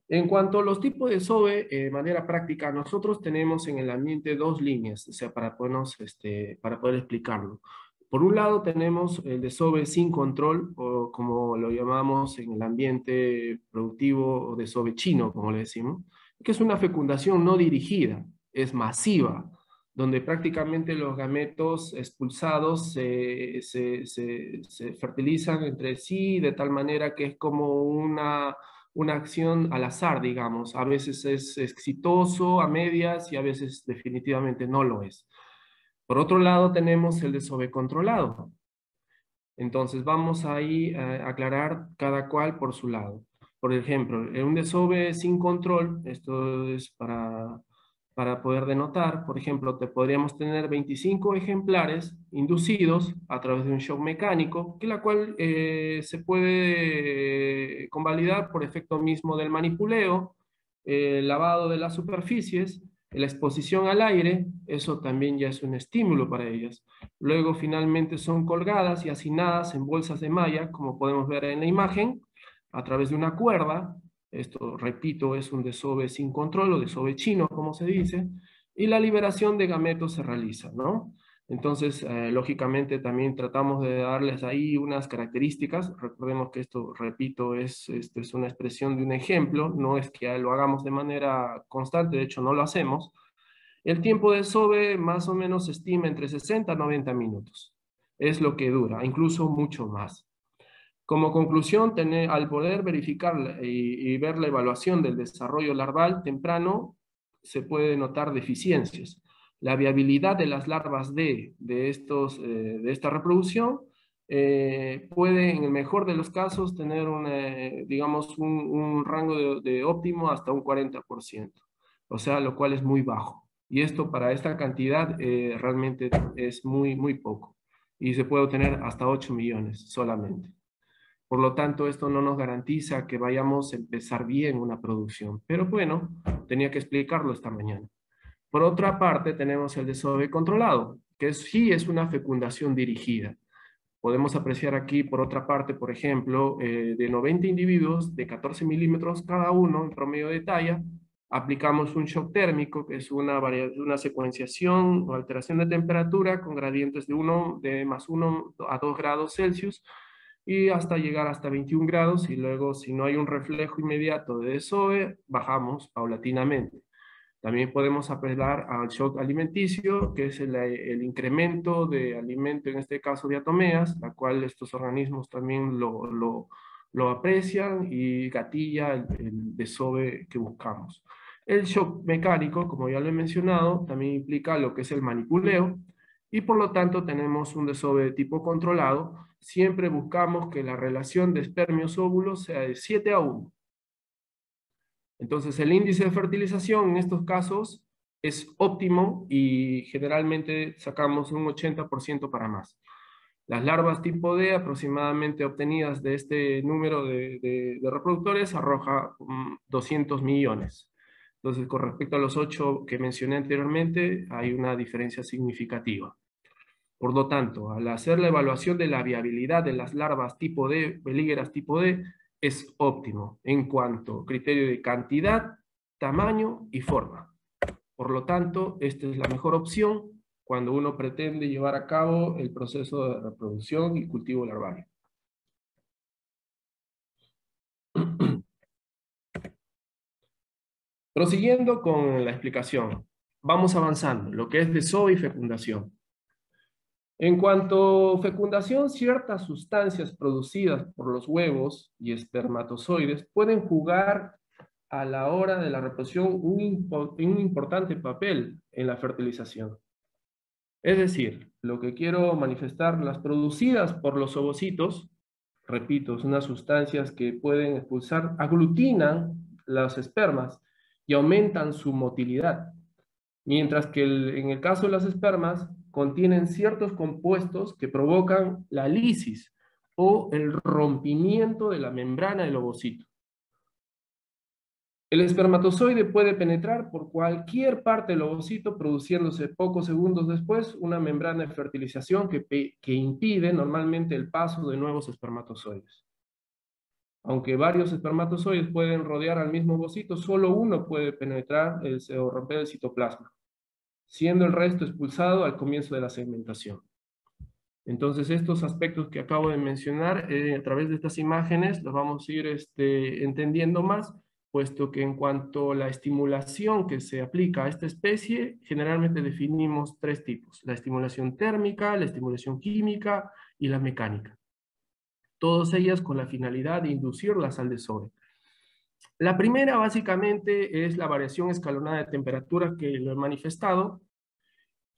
En cuanto a los tipos de desove, de manera práctica, nosotros tenemos en el ambiente dos líneas, o sea, para poder explicarlo. Por un lado tenemos el desove sin control, o como lo llamamos en el ambiente productivo, o desove chino, como le decimos, que es una fecundación no dirigida, es masiva, donde prácticamente los gametos expulsados se fertilizan entre sí de tal manera que es como una acción al azar, digamos. A veces es exitoso a medias y a veces definitivamente no lo es. Por otro lado, tenemos el desove controlado. Entonces, vamos ahí a aclarar cada cual por su lado. Por ejemplo, en un desove sin control, esto es para para poder denotar. Por ejemplo, podríamos tener 25 ejemplares inducidos a través de un shock mecánico, que la cual se puede convalidar por efecto mismo del manipuleo, lavado de las superficies, la exposición al aire, eso también ya es un estímulo para ellas. Luego finalmente son colgadas y hacinadas en bolsas de malla, como podemos ver en la imagen, a través de una cuerda. Esto, repito, es un desove sin control o desove chino, como se dice, y la liberación de gametos se realiza, ¿no? Entonces, lógicamente también tratamos de darles ahí unas características. Recordemos que esto, repito, es una expresión de un ejemplo, no es que lo hagamos de manera constante, de hecho no lo hacemos. El tiempo de desove más o menos se estima entre 60 a 90 minutos. Es lo que dura, incluso mucho más. Como conclusión, al poder verificar y ver la evaluación del desarrollo larval temprano, se puede notar deficiencias. La viabilidad de las larvas de esta reproducción puede, en el mejor de los casos, tener digamos, un rango de óptimo hasta un 40%, o sea, lo cual es muy bajo. Y esto para esta cantidad realmente es muy, muy poco. Y se puede obtener hasta 8 millones solamente. Por lo tanto, esto no nos garantiza que vayamos a empezar bien una producción. Pero bueno, tenía que explicarlo esta mañana. Por otra parte, tenemos el desove controlado, que sí es una fecundación dirigida. Podemos apreciar aquí, por otra parte, por ejemplo, de 90 individuos de 14 milímetros cada uno en promedio de talla, aplicamos un shock térmico, que es una secuenciación o alteración de temperatura con gradientes de más 1 a 2 grados Celsius, y hasta llegar hasta 21 grados, y luego, si no hay un reflejo inmediato de desove, bajamos paulatinamente. También podemos apelar al shock alimenticio, que es el incremento de alimento, en este caso diatomeas, la cual estos organismos también lo aprecian y gatilla el desove que buscamos. El shock mecánico, como ya lo he mencionado, también implica lo que es el manipuleo, y por lo tanto tenemos un desove de tipo controlado. Siempre buscamos que la relación de espermios-óvulos sea de 7:1. Entonces, el índice de fertilización en estos casos es óptimo y generalmente sacamos un 80% para más. Las larvas tipo D, aproximadamente obtenidas de este número de reproductores, arroja 200 millones. Entonces, con respecto a los 8 que mencioné anteriormente, hay una diferencia significativa. Por lo tanto, al hacer la evaluación de la viabilidad de las larvas tipo D, belígeras tipo D, es óptimo en cuanto a criterio de cantidad, tamaño y forma. Por lo tanto, esta es la mejor opción cuando uno pretende llevar a cabo el proceso de reproducción y cultivo larvario. Prosiguiendo con la explicación, vamos avanzando, lo que es desove y fecundación. En cuanto a fecundación, ciertas sustancias producidas por los huevos y espermatozoides pueden jugar a la hora de la reproducción un importante papel en la fertilización. Es decir, lo que quiero manifestar, las producidas por los ovocitos, repito, son unas sustancias que pueden expulsar, aglutinan las espermas y aumentan su motilidad. Mientras que en el caso de las espermas, contienen ciertos compuestos que provocan la lisis o el rompimiento de la membrana del ovocito. El espermatozoide puede penetrar por cualquier parte del ovocito, produciéndose pocos segundos después una membrana de fertilización que impide normalmente el paso de nuevos espermatozoides. Aunque varios espermatozoides pueden rodear al mismo ovocito, solo uno puede penetrar o romper el citoplasma, siendo el resto expulsado al comienzo de la segmentación. Entonces, estos aspectos que acabo de mencionar, a través de estas imágenes, los vamos a ir entendiendo más, puesto que en cuanto a la estimulación que se aplica a esta especie, generalmente definimos 3 tipos: la estimulación térmica, la estimulación química y la mecánica. Todas ellas con la finalidad de inducirlas al desove. La primera, básicamente, es la variación escalonada de temperatura, que lo he manifestado.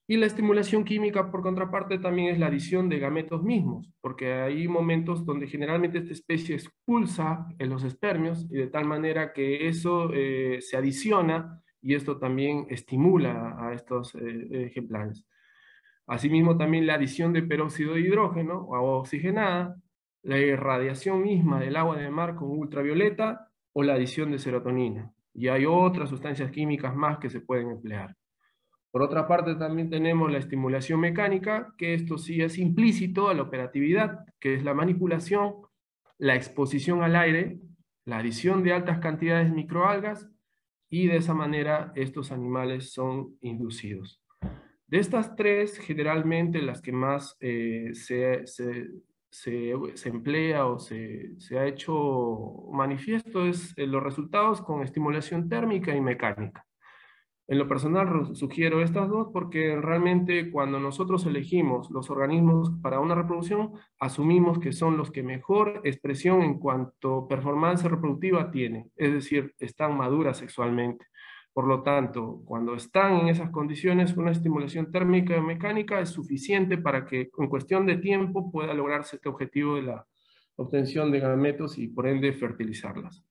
Y la estimulación química, por contraparte, también es la adición de gametos mismos, porque hay momentos donde generalmente esta especie expulsa en los espermios, y de tal manera que eso se adiciona y esto también estimula a estos ejemplares. Asimismo, también la adición de peróxido de hidrógeno o agua oxigenada, la irradiación misma del agua de mar con ultravioleta o la adición de serotonina. Y hay otras sustancias químicas más que se pueden emplear. Por otra parte, también tenemos la estimulación mecánica, que esto sí es implícito a la operatividad, que es la manipulación, la exposición al aire, la adición de altas cantidades de microalgas, y de esa manera estos animales son inducidos. De estas tres, generalmente las que más se emplea o se ha hecho manifiesto es los resultados con estimulación térmica y mecánica. En lo personal sugiero estas dos porque realmente cuando nosotros elegimos los organismos para una reproducción, asumimos que son los que mejor expresión en cuanto a performance reproductiva tienen, es decir, están maduras sexualmente. Por lo tanto, cuando están en esas condiciones, una estimulación térmica y mecánica es suficiente para que en cuestión de tiempo pueda lograrse este objetivo de la obtención de gametos y por ende fertilizarlas.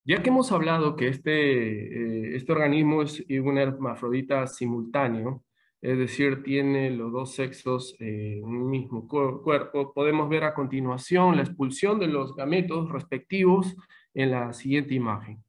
Ya que hemos hablado que este organismo es un hermafrodita simultáneo, es decir, tiene los dos sexos en un mismo cuerpo, podemos ver a continuación la expulsión de los gametos respectivos en la siguiente imagen.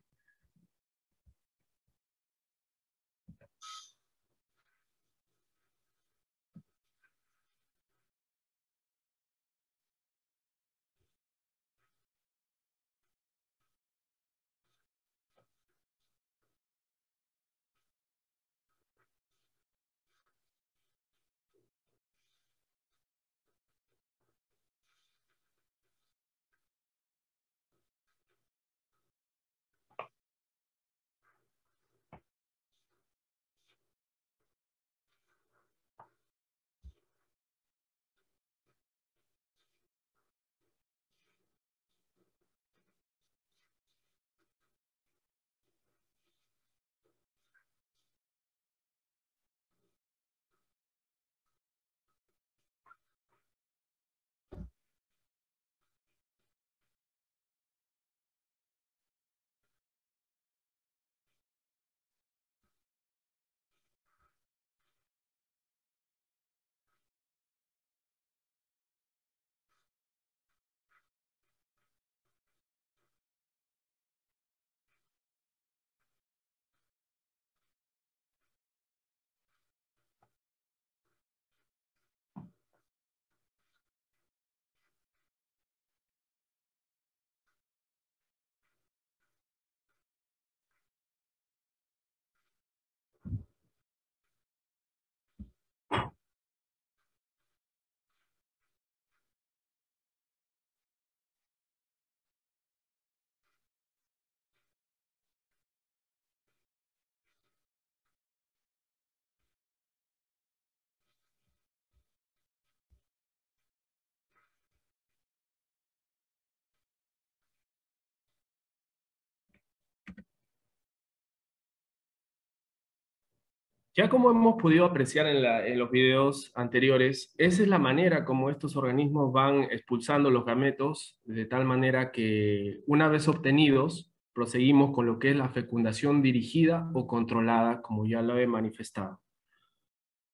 Ya como hemos podido apreciar en los videos anteriores, esa es la manera como estos organismos van expulsando los gametos, de tal manera que una vez obtenidos, proseguimos con lo que es la fecundación dirigida o controlada, como ya lo he manifestado.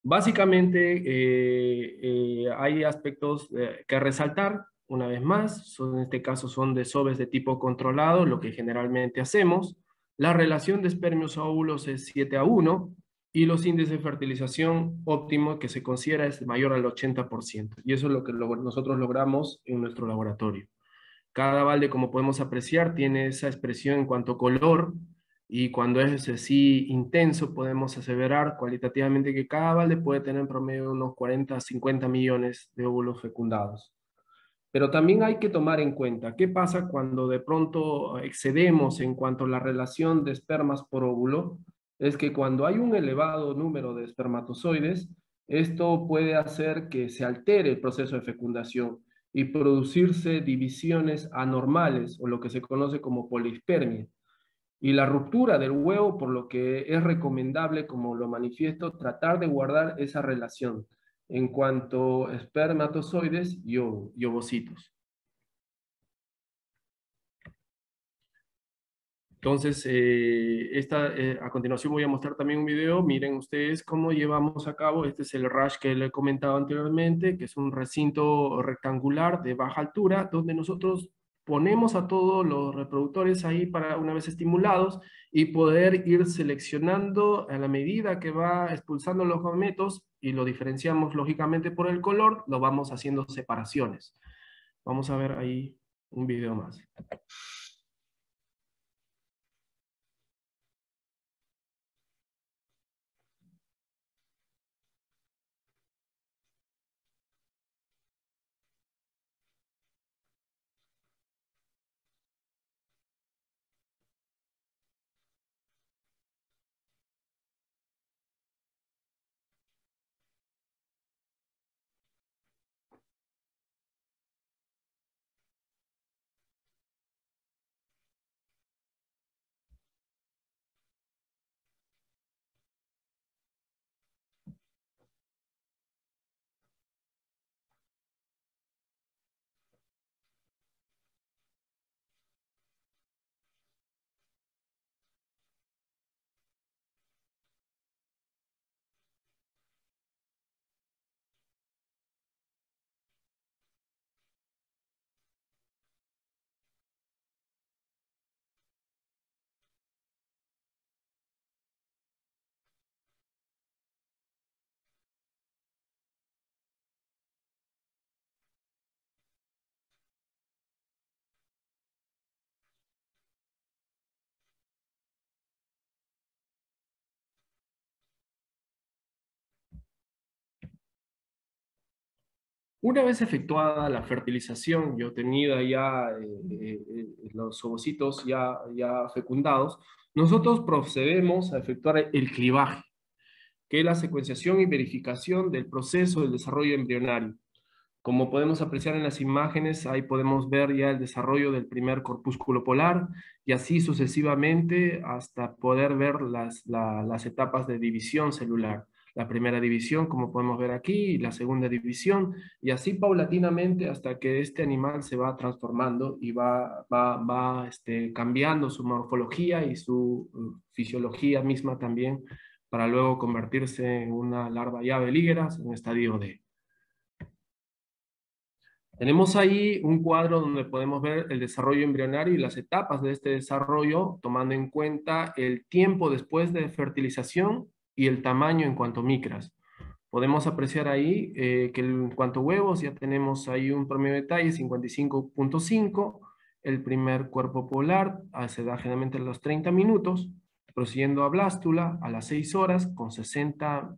Básicamente, hay aspectos que resaltar, una vez más, en este caso son desoves de tipo controlado, lo que generalmente hacemos. La relación de espermios a óvulos es 7:1 y los índices de fertilización óptimo que se considera es mayor al 80%. Y eso es lo que nosotros logramos en nuestro laboratorio. Cada balde, como podemos apreciar, tiene esa expresión en cuanto a color, y cuando es así intenso, podemos aseverar cualitativamente que cada balde puede tener en promedio unos 40 a 50 millones de óvulos fecundados. Pero también hay que tomar en cuenta qué pasa cuando de pronto excedemos en cuanto a la relación de espermas por óvulo. Es que cuando hay un elevado número de espermatozoides, esto puede hacer que se altere el proceso de fecundación y producirse divisiones anormales o lo que se conoce como polispermia y la ruptura del huevo, por lo que es recomendable, como lo manifiesto, tratar de guardar esa relación en cuanto a espermatozoides y ovocitos. Entonces, a continuación voy a mostrar también un video. Miren ustedes cómo llevamos a cabo. Este es el RAS que le he comentado anteriormente, que es un recinto rectangular de baja altura, donde nosotros ponemos a todos los reproductores ahí para una vez estimulados y poder ir seleccionando a la medida que va expulsando los gametos y lo diferenciamos lógicamente por el color, lo vamos haciendo separaciones. Vamos a ver ahí un video más. Una vez efectuada la fertilización y obtenida ya los ovocitos ya fecundados, nosotros procedemos a efectuar el clivaje, que es la secuenciación y verificación del proceso del desarrollo embrionario. Como podemos apreciar en las imágenes, ahí podemos ver ya el desarrollo del primer corpúsculo polar y así sucesivamente hasta poder ver las etapas de división celular. La primera división, como podemos ver aquí, y la segunda división, y así paulatinamente hasta que este animal se va transformando y va cambiando su morfología y su fisiología misma también, para luego convertirse en una larva ya belígera en estadio D. Tenemos ahí un cuadro donde podemos ver el desarrollo embrionario y las etapas de este desarrollo, tomando en cuenta el tiempo después de fertilización y el tamaño en cuanto a micras. Podemos apreciar ahí que en cuanto a huevos ya tenemos ahí un promedio de talla 55.5. El primer cuerpo polar se da generalmente a los 30 minutos, prosiguiendo a blástula a las 6 horas con 60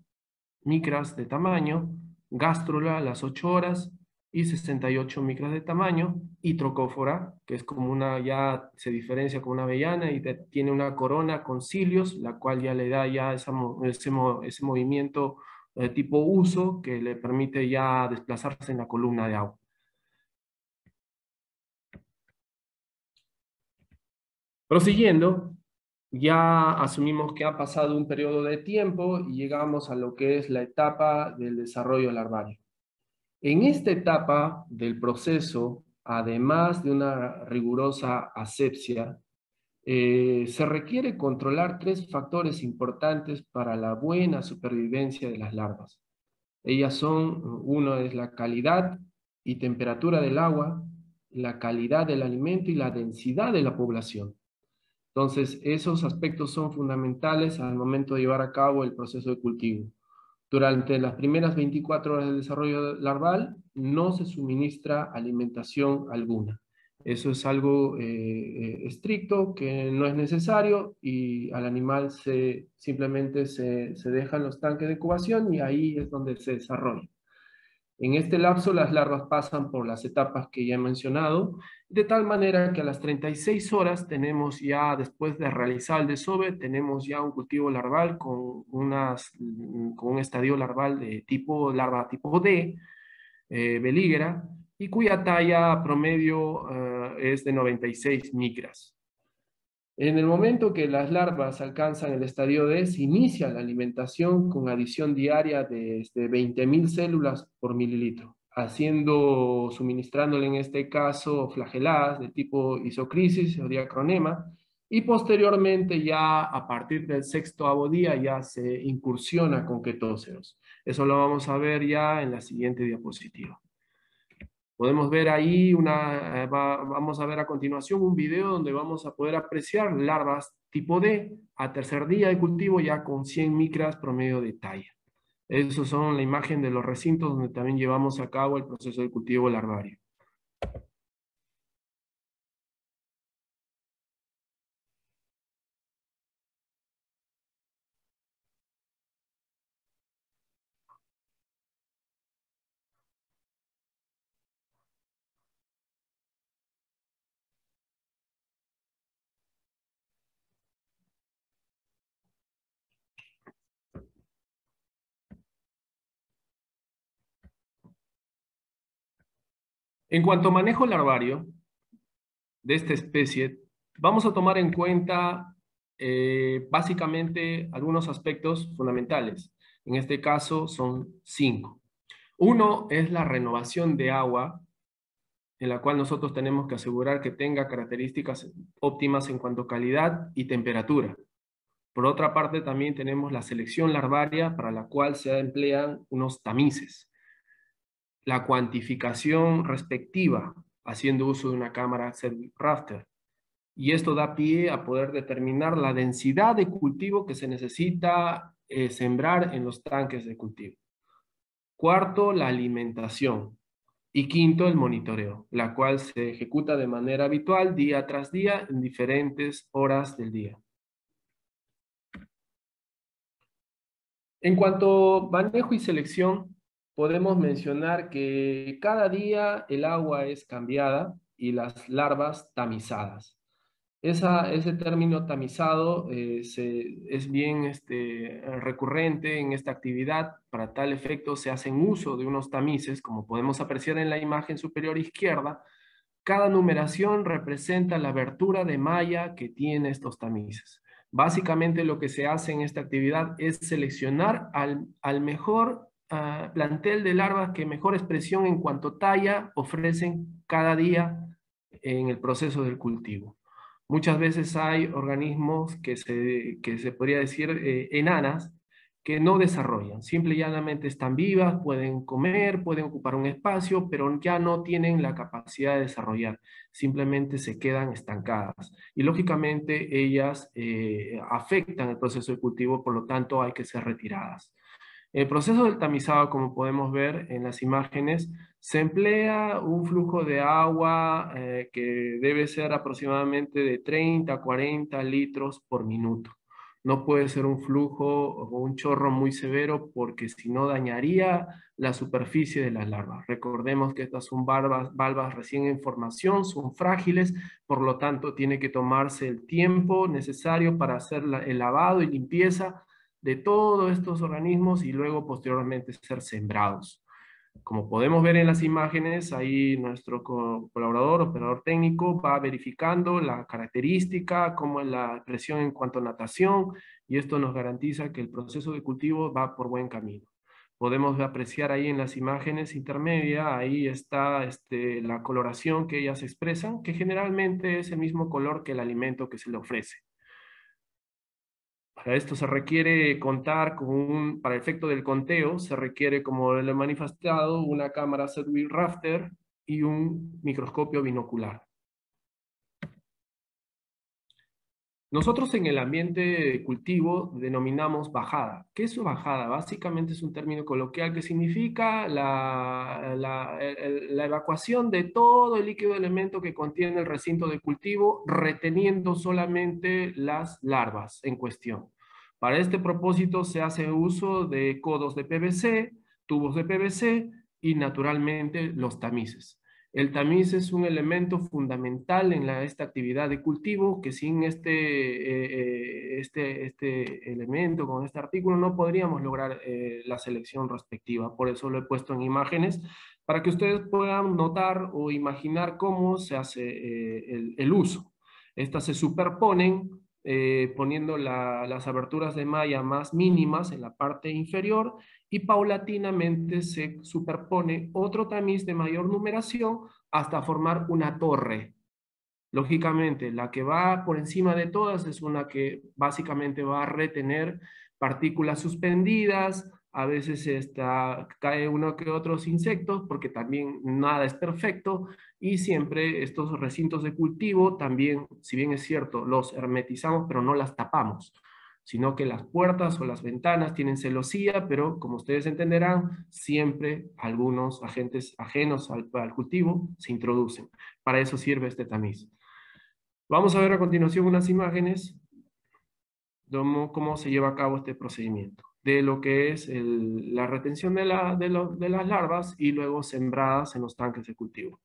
micras de tamaño, gástrula a las 8 horas y 68 micras de tamaño, y trocófora, que es como una, ya se diferencia con una avellana y tiene una corona con cilios, la cual ya le da ya ese movimiento tipo uso que le permite ya desplazarse en la columna de agua. Prosiguiendo, ya asumimos que ha pasado un periodo de tiempo y llegamos a lo que es la etapa del desarrollo larvario. En esta etapa del proceso, además de una rigurosa asepsia, se requiere controlar tres factores importantes para la buena supervivencia de las larvas. Ellas son, uno es la calidad y temperatura del agua, la calidad del alimento y la densidad de la población. Entonces, esos aspectos son fundamentales al momento de llevar a cabo el proceso de cultivo. Durante las primeras 24 horas del desarrollo larval no se suministra alimentación alguna. Eso es algo estricto, que no es necesario, y al animal simplemente se deja en los tanques de incubación y ahí es donde se desarrolla. En este lapso, las larvas pasan por las etapas que ya he mencionado, de tal manera que a las 36 horas tenemos ya, después de realizar el desove, tenemos ya un cultivo larval con un estadio larval de tipo larva tipo D, belígera, y cuya talla promedio es de 96 micras. En el momento que las larvas alcanzan el estadio D, se inicia la alimentación con adición diaria de 20.000 células por mililitro, suministrándole en este caso flageladas de tipo isocrisis o diacronema, Y posteriormente ya a partir del sexto avo día ya se incursiona con ketóceros. Eso lo vamos a ver ya en la siguiente diapositiva. Podemos ver ahí vamos a ver a continuación un video donde vamos a poder apreciar larvas tipo D a tercer día de cultivo ya con 100 micras promedio de talla. Esos son la imagen de los recintos donde también llevamos a cabo el proceso de cultivo larvario. En cuanto a manejo larvario de esta especie, vamos a tomar en cuenta básicamente algunos aspectos fundamentales. En este caso son 5. Uno es la renovación de agua, en la cual nosotros tenemos que asegurar que tenga características óptimas en cuanto a calidad y temperatura. Por otra parte, también tenemos la selección larvaria, para la cual se emplean unos tamices. La cuantificación respectiva, haciendo uso de una cámara Rafter. Y esto da pie a poder determinar la densidad de cultivo que se necesita sembrar en los tanques de cultivo. Cuarto, la alimentación. Y quinto, el monitoreo, la cual se ejecuta de manera habitual día tras día en diferentes horas del día. En cuanto a manejo y selección, podemos mencionar que cada día el agua es cambiada y las larvas tamizadas. Ese término tamizado es bien recurrente en esta actividad. Para tal efecto se hacen uso de unos tamices, como podemos apreciar en la imagen superior izquierda. Cada numeración representa la abertura de malla que tiene estos tamices. Básicamente lo que se hace en esta actividad es seleccionar al mejor plantel de larvas que mejor expresión en cuanto a talla ofrecen cada día en el proceso del cultivo. Muchas veces hay organismos que se podría decir enanas, que no desarrollan, simple y llanamente están vivas, pueden comer, pueden ocupar un espacio, pero ya no tienen la capacidad de desarrollar, simplemente se quedan estancadas. Y lógicamente ellas afectan el proceso de cultivo, por lo tanto hay que ser retiradas. El proceso del tamizado, como podemos ver en las imágenes, se emplea un flujo de agua que debe ser aproximadamente de 30 a 40 litros por minuto. No puede ser un flujo o un chorro muy severo porque si no dañaría la superficie de las larvas. Recordemos que estas son valvas recién en formación, son frágiles, por lo tanto tiene que tomarse el tiempo necesario para hacer el lavado y limpieza de todos estos organismos y luego posteriormente ser sembrados. Como podemos ver en las imágenes, ahí nuestro colaborador, operador técnico, va verificando la característica, como es la presión en cuanto a natación, y esto nos garantiza que el proceso de cultivo va por buen camino. Podemos apreciar ahí en las imágenes intermedias, ahí está la coloración que ellas expresan, que generalmente es el mismo color que el alimento que se le ofrece. Para esto se requiere contar con para el efecto del conteo, se requiere, como le he manifestado, una cámara Sedgwick Rafter y un microscopio binocular. Nosotros en el ambiente de cultivo denominamos bajada. ¿Qué es bajada? Básicamente es un término coloquial que significa la evacuación de todo el líquido elemento que contiene el recinto de cultivo, reteniendo solamente las larvas en cuestión. Para este propósito se hace uso de codos de PVC, tubos de PVC y naturalmente los tamices. El tamiz es un elemento fundamental en esta actividad de cultivo que sin este elemento, con este artículo, no podríamos lograr la selección respectiva. Por eso lo he puesto en imágenes para que ustedes puedan notar o imaginar cómo se hace el uso. Estas se superponen poniendo las aberturas de malla más mínimas en la parte inferior y paulatinamente se superpone otro tamiz de mayor numeración hasta formar una torre. Lógicamente, la que va por encima de todas es una que básicamente va a retener partículas suspendidas, a veces cae uno que otros insectos, porque también nada es perfecto, y siempre estos recintos de cultivo también, si bien es cierto, los hermetizamos, pero no las tapamos, sino que las puertas o las ventanas tienen celosía, pero como ustedes entenderán, siempre algunos agentes ajenos al cultivo se introducen. Para eso sirve este tamiz. Vamos a ver a continuación unas imágenes de cómo se lleva a cabo este procedimiento, de lo que es la retención de las larvas y luego sembradas en los tanques de cultivo.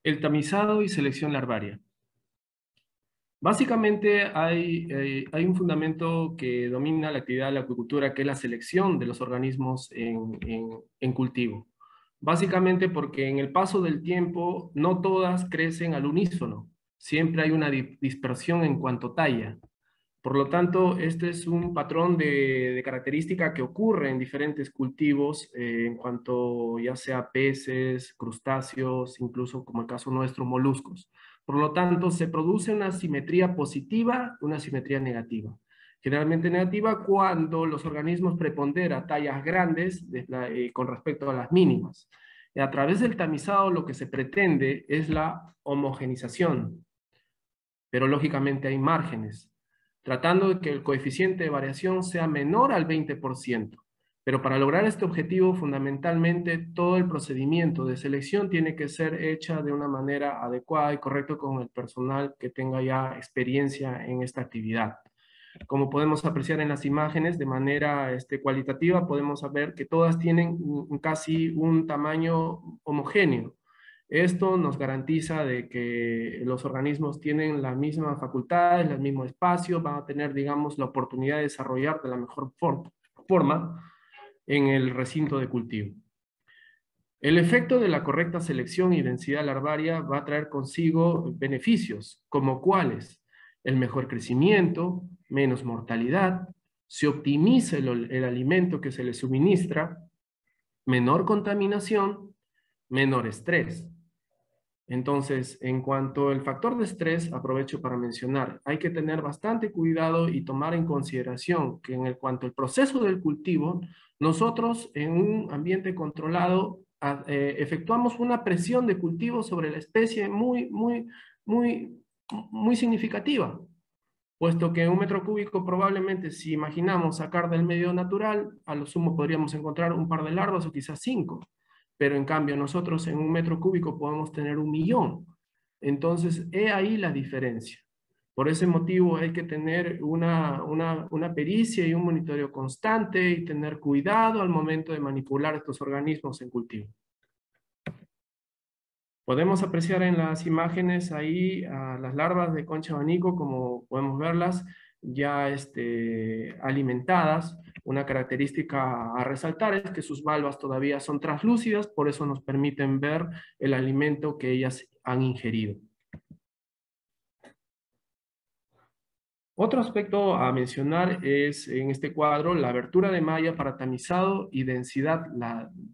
El tamizado y selección larvaria. Básicamente hay un fundamento que domina la actividad de la acuicultura, que es la selección de los organismos en cultivo. Básicamente porque en el paso del tiempo no todas crecen al unísono, siempre hay una dispersión en cuanto a talla. Por lo tanto, este es un patrón de característica que ocurre en diferentes cultivos en cuanto ya sea peces, crustáceos, incluso como el caso nuestro, moluscos. Por lo tanto, se produce una simetría positiva, una simetría negativa. Generalmente negativa cuando los organismos preponderan tallas grandes con respecto a las mínimas. A través del tamizado lo que se pretende es la homogenización, pero lógicamente hay márgenes, tratando de que el coeficiente de variación sea menor al 20%. Pero para lograr este objetivo, fundamentalmente, todo el procedimiento de selección tiene que ser hecha de una manera adecuada y correcta con el personal que tenga ya experiencia en esta actividad. Como podemos apreciar en las imágenes, de manera cualitativa, podemos ver que todas tienen casi un tamaño homogéneo. Esto nos garantiza de que los organismos tienen las mismas facultades, el mismo espacio, van a tener, digamos, la oportunidad de desarrollar de la mejor forma en el recinto de cultivo. El efecto de la correcta selección y densidad larvaria va a traer consigo beneficios, como cuáles: el mejor crecimiento, menos mortalidad, se optimiza el alimento que se le suministra, menor contaminación, menor estrés. Entonces, en cuanto al factor de estrés, aprovecho para mencionar, hay que tener bastante cuidado y tomar en consideración que en cuanto al proceso del cultivo, nosotros en un ambiente controlado efectuamos una presión de cultivo sobre la especie muy significativa, puesto que en un metro cúbico probablemente si imaginamos sacar del medio natural, a lo sumo podríamos encontrar un par de larvas o quizás 5, pero en cambio nosotros en un metro cúbico podemos tener 1.000.000. Entonces, he ahí la diferencia. Por ese motivo hay que tener una pericia y un monitoreo constante y tener cuidado al momento de manipular estos organismos en cultivo. Podemos apreciar en las imágenes ahí a las larvas de concha de abanico, como podemos verlas, ya alimentadas. Una característica a resaltar es que sus valvas todavía son translúcidas, por eso nos permiten ver el alimento que ellas han ingerido. Otro aspecto a mencionar es en este cuadro la abertura de malla para tamizado y densidad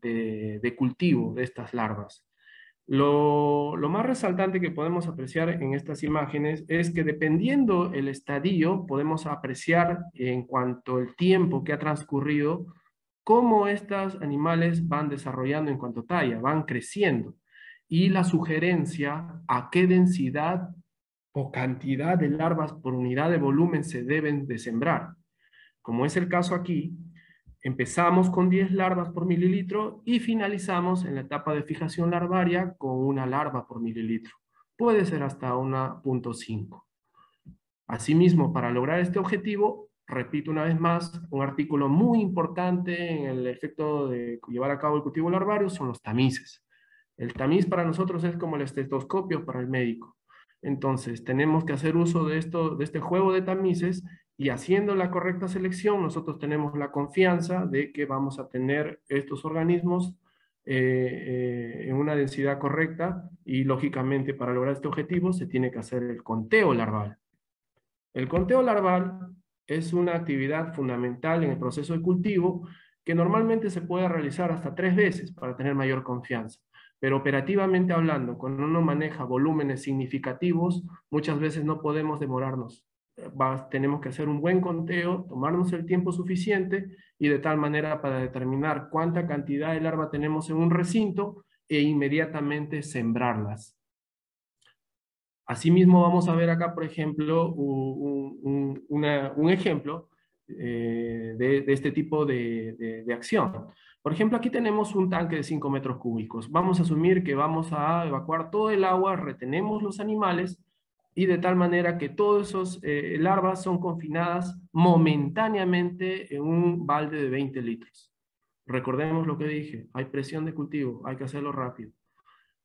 de cultivo de estas larvas. Lo más resaltante que podemos apreciar en estas imágenes es que dependiendo el estadio, podemos apreciar en cuanto al tiempo que ha transcurrido, cómo estos animales van desarrollando en cuanto a talla, van creciendo. Y la sugerencia a qué densidad o cantidad de larvas por unidad de volumen se deben de sembrar. Como es el caso aquí, empezamos con 10 larvas por mililitro y finalizamos en la etapa de fijación larvaria con una larva por mililitro. Puede ser hasta 1.5. Asimismo, para lograr este objetivo, repito una vez más, un artículo muy importante en el efecto de llevar a cabo el cultivo larvario son los tamices. El tamiz para nosotros es como el estetoscopio para el médico. Entonces, tenemos que hacer uso de este juego de tamices y haciendo la correcta selección, nosotros tenemos la confianza de que vamos a tener estos organismos en una densidad correcta y, lógicamente, para lograr este objetivo se tiene que hacer el conteo larval. El conteo larval es una actividad fundamental en el proceso de cultivo que normalmente se puede realizar hasta 3 veces para tener mayor confianza. Pero operativamente hablando, cuando uno maneja volúmenes significativos, muchas veces no podemos demorarnos. Tenemos que hacer un buen conteo, tomarnos el tiempo suficiente y de tal manera para determinar cuánta cantidad de larva tenemos en un recinto e inmediatamente sembrarlas. Asimismo, vamos a ver acá, por ejemplo, un ejemplo de este tipo de acción. Por ejemplo, aquí tenemos un tanque de 5 metros cúbicos. Vamos a asumir que vamos a evacuar todo el agua, retenemos los animales y de tal manera que todos esos larvas son confinadas momentáneamente en un balde de 20 litros. Recordemos lo que dije, hay presión de cultivo, hay que hacerlo rápido.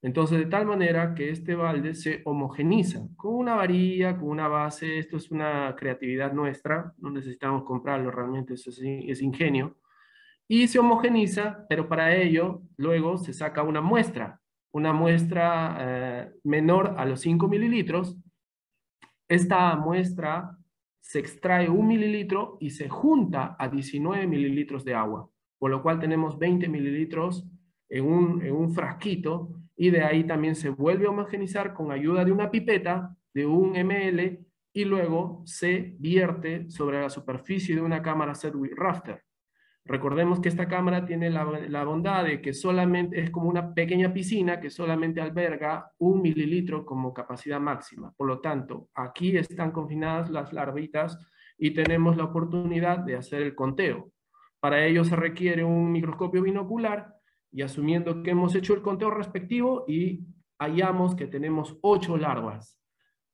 Entonces, de tal manera que este balde se homogeniza con una varilla, con una base. Esto es una creatividad nuestra, no necesitamos comprarlo, realmente eso es ingenio. Y se homogeniza, pero para ello luego se saca una muestra menor a los 5 mililitros. Esta muestra se extrae 1 mililitro y se junta a 19 mililitros de agua, por lo cual tenemos 20 mililitros en un frasquito, y de ahí también se vuelve a homogenizar con ayuda de una pipeta de 1 ml y luego se vierte sobre la superficie de una cámara Sedgwick Rafter. Recordemos que esta cámara tiene la bondad de que solamente es como una pequeña piscina que solamente alberga 1 mililitro como capacidad máxima. Por lo tanto, aquí están confinadas las larvitas y tenemos la oportunidad de hacer el conteo. Para ello se requiere un microscopio binocular y asumiendo que hemos hecho el conteo respectivo y hallamos que tenemos 8 larvas.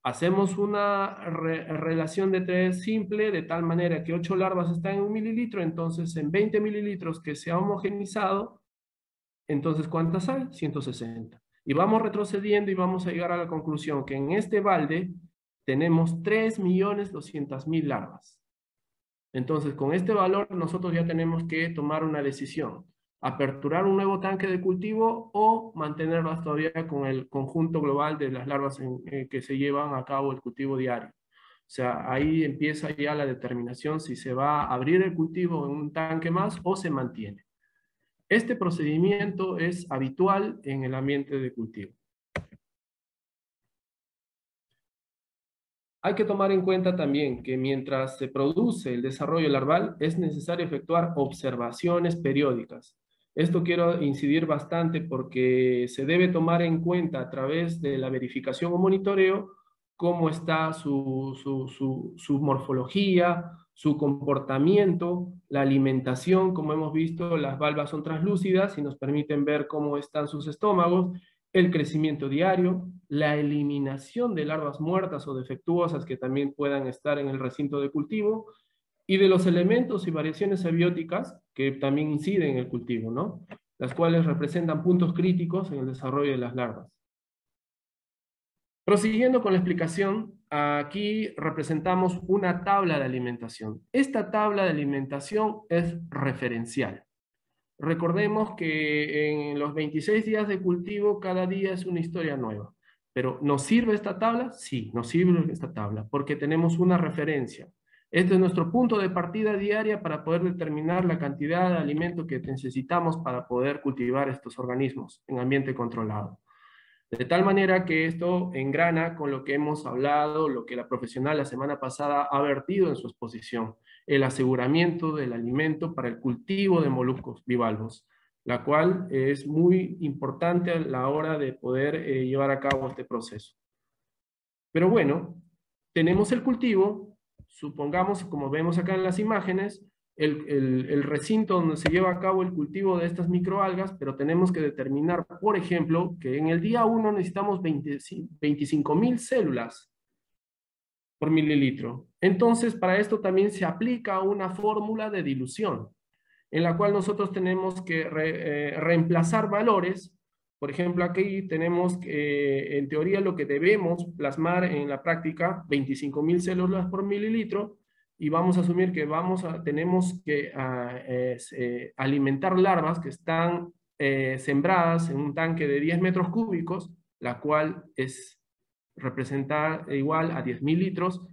Hacemos una relación de 3 simple, de tal manera que 8 larvas están en 1 mililitro, entonces en 20 mililitros que se ha homogenizado, entonces ¿cuántas hay? 160. Y vamos retrocediendo y vamos a llegar a la conclusión que en este balde tenemos 3.200.000 larvas. Entonces, con este valor nosotros ya tenemos que tomar una decisión: aperturar un nuevo tanque de cultivo o mantenerlas todavía con el conjunto global de las larvas que se llevan a cabo el cultivo diario. O sea, ahí empieza ya la determinación si se va a abrir el cultivo en un tanque más o se mantiene. Este procedimiento es habitual en el ambiente de cultivo. Hay que tomar en cuenta también que mientras se produce el desarrollo larval, es necesario efectuar observaciones periódicas. Esto quiero incidir bastante porque se debe tomar en cuenta a través de la verificación o monitoreo cómo está su morfología, su comportamiento, la alimentación. Como hemos visto, las valvas son translúcidas y nos permiten ver cómo están sus estómagos, el crecimiento diario, la eliminación de larvas muertas o defectuosas que también puedan estar en el recinto de cultivo, y de los elementos y variaciones abióticas que también inciden en el cultivo, ¿no? Las cuales representan puntos críticos en el desarrollo de las larvas. Prosiguiendo con la explicación, aquí representamos una tabla de alimentación. Esta tabla de alimentación es referencial. Recordemos que en los 26 días de cultivo, cada día es una historia nueva. Pero ¿nos sirve esta tabla? Sí, nos sirve esta tabla, porque tenemos una referencia. Este es nuestro punto de partida diaria para poder determinar la cantidad de alimento que necesitamos para poder cultivar estos organismos en ambiente controlado. De tal manera que esto engrana con lo que hemos hablado, lo que la profesional la semana pasada ha vertido en su exposición, el aseguramiento del alimento para el cultivo de moluscos bivalvos, la cual es muy importante a la hora de poder llevar a cabo este proceso. Pero bueno, tenemos el cultivo, supongamos, como vemos acá en las imágenes, el recinto donde se lleva a cabo el cultivo de estas microalgas, pero tenemos que determinar, por ejemplo, que en el día 1 necesitamos 25.000 células por mililitro. Entonces, para esto también se aplica una fórmula de dilución, en la cual nosotros tenemos que reemplazar valores. Por ejemplo, aquí tenemos que, en teoría, lo que debemos plasmar en la práctica, 25.000 células por mililitro, y vamos a asumir que tenemos que alimentar larvas que están sembradas en un tanque de 10 metros cúbicos, la cual representa igual a 10.000 litros,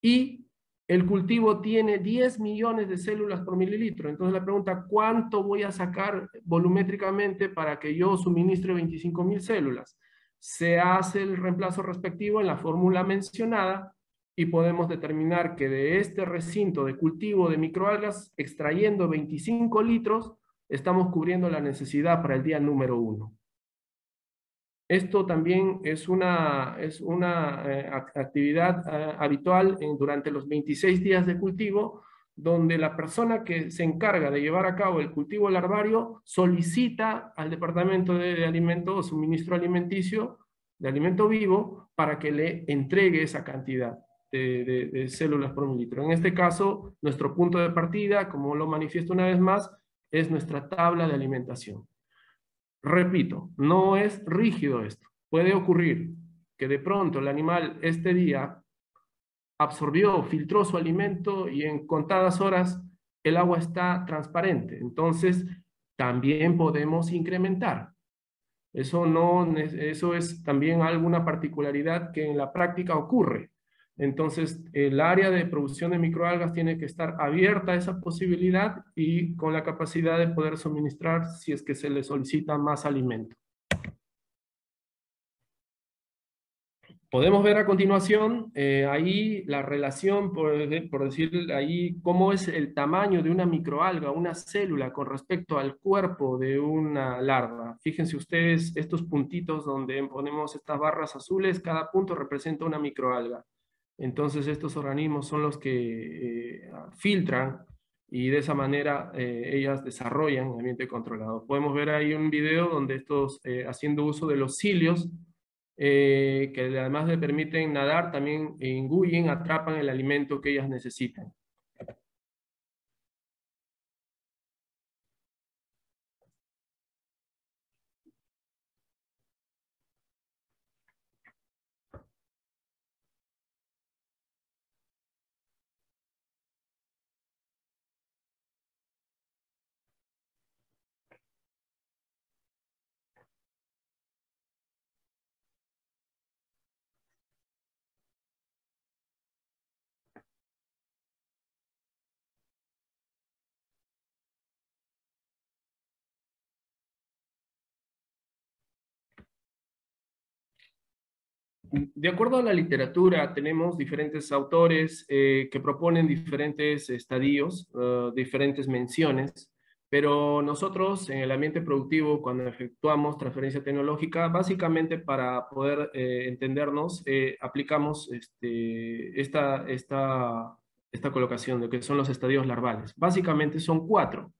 y el cultivo tiene 10 millones de células por mililitro. Entonces la pregunta, ¿cuánto voy a sacar volumétricamente para que yo suministre 25.000 células? Se hace el reemplazo respectivo en la fórmula mencionada y podemos determinar que de este recinto de cultivo de microalgas, extrayendo 25 litros, estamos cubriendo la necesidad para el día número 1. Esto también es una actividad habitual durante los 26 días de cultivo, donde la persona que se encarga de llevar a cabo el cultivo larvario solicita al Departamento de Alimento o Suministro Alimenticio, de alimento vivo, para que le entregue esa cantidad de células por mililitro. En este caso, nuestro punto de partida, como lo manifiesto una vez más, es nuestra tabla de alimentación. Repito, no es rígido esto. Puede ocurrir que de pronto el animal este día absorbió, filtró su alimento y en contadas horas el agua está transparente. Entonces, también podemos incrementar. Eso es también alguna particularidad que en la práctica ocurre. Entonces, el área de producción de microalgas tiene que estar abierta a esa posibilidad y con la capacidad de poder suministrar si es que se le solicita más alimento. Podemos ver a continuación ahí la relación, por decir ahí, cómo es el tamaño de una microalga, una célula con respecto al cuerpo de una larva. Fíjense ustedes estos puntitos donde ponemos estas barras azules, cada punto representa una microalga. Entonces estos organismos son los que filtran y de esa manera ellas desarrollan el ambiente controlado. Podemos ver ahí un video donde estos, haciendo uso de los cilios, que además le permiten nadar, también engullen, atrapan el alimento que ellas necesitan. De acuerdo a la literatura, tenemos diferentes autores que proponen diferentes estadios, diferentes menciones, pero nosotros en el ambiente productivo, cuando efectuamos transferencia tecnológica, básicamente para poder entendernos, aplicamos esta colocación de que son los estadios larvales. Básicamente son cuatro.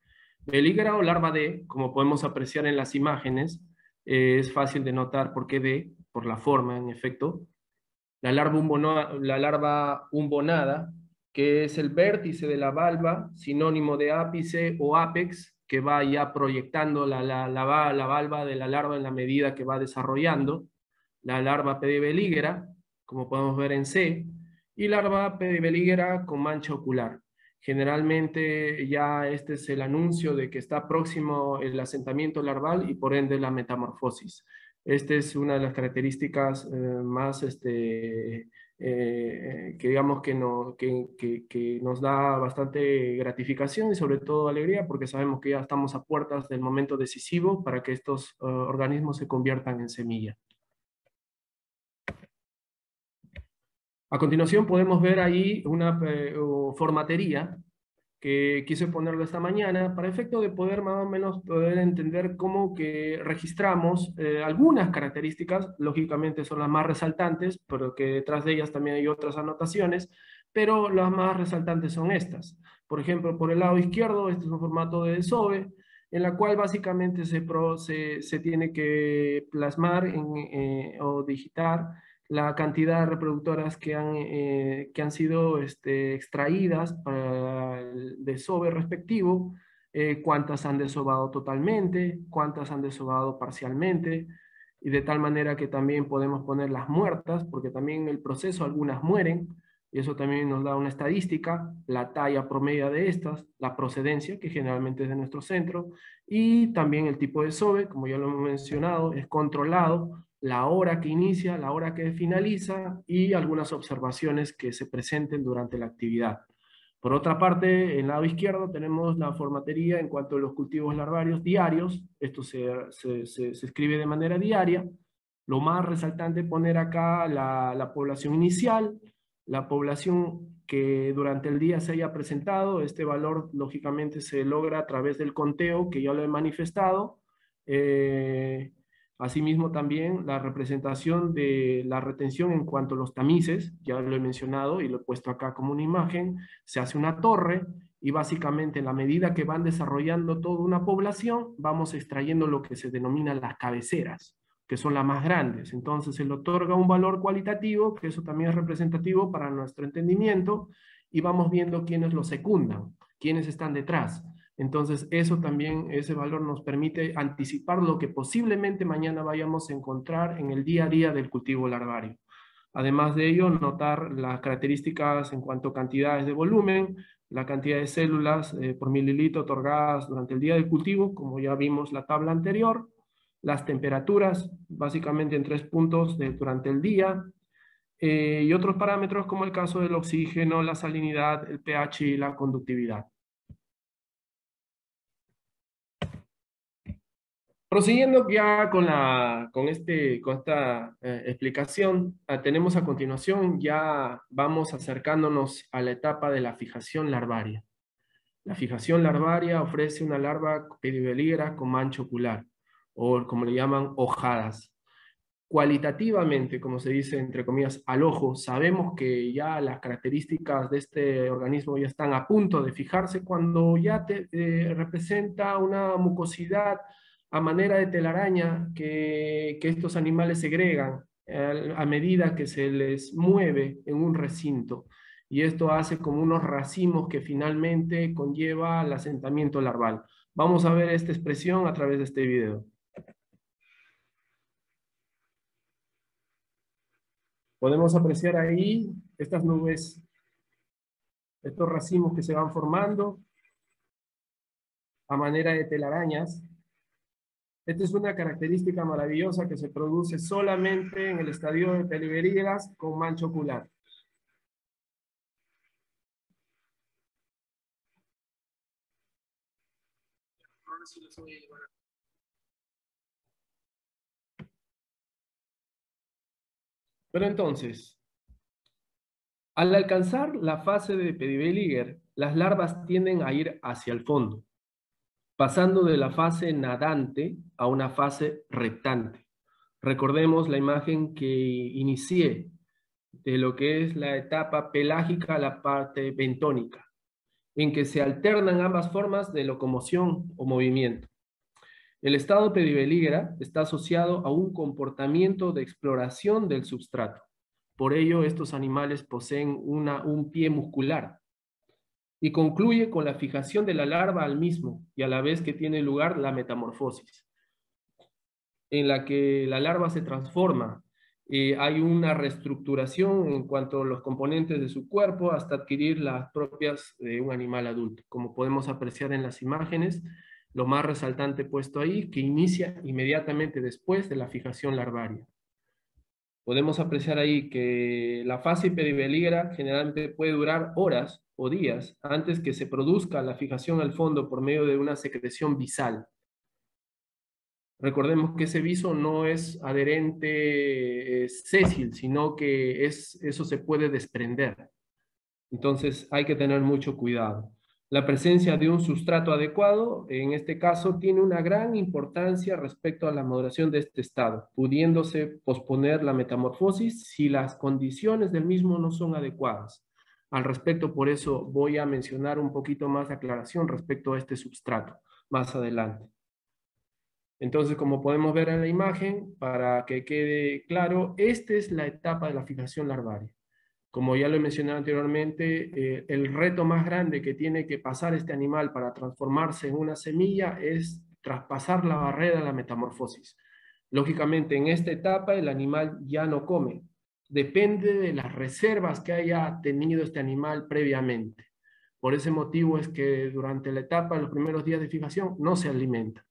Belígera o larva D, como podemos apreciar en las imágenes, es fácil de notar por qué D, por la forma, en efecto. La larva umbonada, que es el vértice de la valva, sinónimo de ápice o ápex, que va ya proyectando la valva de la larva en la medida que va desarrollando. La larva pedibelígera, como podemos ver en C, y larva pedibelígera con mancha ocular. Generalmente ya este es el anuncio de que está próximo el asentamiento larval y por ende la metamorfosis. Esta es una de las características más que digamos que nos da bastante gratificación y sobre todo alegría porque sabemos que ya estamos a puertas del momento decisivo para que estos organismos se conviertan en semilla. A continuación podemos ver ahí una formatería que quise ponerlo esta mañana para efecto de poder más o menos poder entender cómo que registramos algunas características, lógicamente son las más resaltantes, pero que detrás de ellas también hay otras anotaciones, pero las más resaltantes son estas. Por ejemplo, por el lado izquierdo, este es un formato de DSOVE, en la cual básicamente se tiene que plasmar o digitar la cantidad de reproductoras que han sido extraídas para el desove respectivo, cuántas han desovado totalmente, cuántas han desovado parcialmente, y de tal manera que también podemos poner las muertas, porque también en el proceso algunas mueren, y eso también nos da una estadística, la talla promedio de estas, la procedencia, que generalmente es de nuestro centro, y también el tipo de desove, como ya lo hemos mencionado, es controlado, la hora que inicia, la hora que finaliza y algunas observaciones que se presenten durante la actividad. Por otra parte, en el lado izquierdo tenemos la formatería en cuanto a los cultivos larvarios diarios. Esto se escribe de manera diaria. Lo más resaltante es poner acá la población inicial, la población que durante el día se haya presentado. Este valor, lógicamente, se logra a través del conteo, que ya lo he manifestado. Asimismo, también la representación de la retención en cuanto a los tamices, ya lo he mencionado y lo he puesto acá como una imagen, se hace una torre y básicamente en la medida que van desarrollando toda una población, vamos extrayendo lo que se denomina las cabeceras, que son las más grandes. Entonces se le otorga un valor cualitativo, que eso también es representativo para nuestro entendimiento, y vamos viendo quiénes lo secundan, quiénes están detrás. Entonces, eso también, ese valor nos permite anticipar lo que posiblemente mañana vayamos a encontrar en el día a día del cultivo larvario. Además de ello, notar las características en cuanto a cantidades de volumen, la cantidad de células por mililitro otorgadas durante el día del cultivo, como ya vimos la tabla anterior, las temperaturas, básicamente en 3 puntos durante el día, y otros parámetros como el caso del oxígeno, la salinidad, el pH y la conductividad. Prosiguiendo ya con esta explicación, tenemos a continuación, ya vamos acercándonos a la etapa de la fijación larvaria. La fijación larvaria ofrece una larva pedibelígera con mancha ocular, o como le llaman, hojadas. Cualitativamente, como se dice entre comillas, al ojo, sabemos que ya las características de este organismo ya están a punto de fijarse cuando ya representa una mucosidad a manera de telaraña que estos animales segregan a medida que se les mueve en un recinto. Y esto hace como unos racimos que finalmente conlleva al asentamiento larval. Vamos a ver esta expresión a través de este video. Podemos apreciar ahí estas nubes, estos racimos que se van formando a manera de telarañas. Esta es una característica maravillosa que se produce solamente en el estadio de Peliberigas con mancha ocular. Pero entonces, al alcanzar la fase de Pedibeliger, las larvas tienden a ir hacia el fondo, pasando de la fase nadante a una fase reptante. Recordemos la imagen que inicié de lo que es la etapa pelágica a la parte bentónica, en que se alternan ambas formas de locomoción o movimiento. El estado pedibelígera está asociado a un comportamiento de exploración del substrato. Por ello, estos animales poseen un pie muscular y concluye con la fijación de la larva al mismo y a la vez que tiene lugar la metamorfosis, en la que la larva se transforma. Hay una reestructuración en cuanto a los componentes de su cuerpo hasta adquirir las propias de un animal adulto. Como podemos apreciar en las imágenes, lo más resaltante puesto ahí, que inicia inmediatamente después de la fijación larvaria. Podemos apreciar ahí que la fase pedibelígera generalmente puede durar horas o días antes que se produzca la fijación al fondo por medio de una secreción bisal. Recordemos que ese viso no es adherente sésil, sino que eso se puede desprender. Entonces hay que tener mucho cuidado. La presencia de un sustrato adecuado, en este caso, tiene una gran importancia respecto a la maduración de este estado, pudiéndose posponer la metamorfosis si las condiciones del mismo no son adecuadas. Al respecto, por eso voy a mencionar un poquito más de aclaración respecto a este sustrato más adelante. Entonces, como podemos ver en la imagen, para que quede claro, esta es la etapa de la fijación larvaria. Como ya lo he mencionado anteriormente, el reto más grande que tiene que pasar este animal para transformarse en una semilla es traspasar la barrera de la metamorfosis. Lógicamente, en esta etapa el animal ya no come. Depende de las reservas que haya tenido este animal previamente. Por ese motivo es que durante la etapa, los primeros días de fijación, no se alimenta.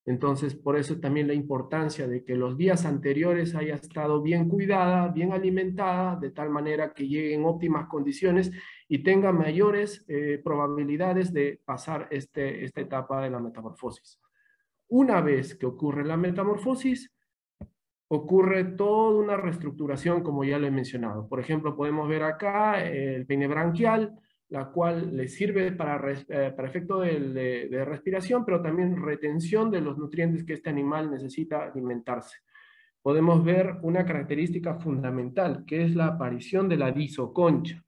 Entonces, por eso también la importancia de que los días anteriores haya estado bien cuidada, bien alimentada, de tal manera que llegue en óptimas condiciones y tenga mayores probabilidades de pasar esta etapa de la metamorfosis. Una vez que ocurre la metamorfosis, ocurre toda una reestructuración, como ya lo he mencionado. Por ejemplo, podemos ver acá el peine branquial, la cual le sirve para efecto de respiración, pero también retención de los nutrientes que este animal necesita alimentarse. Podemos ver una característica fundamental, que es la aparición de la disoconcha.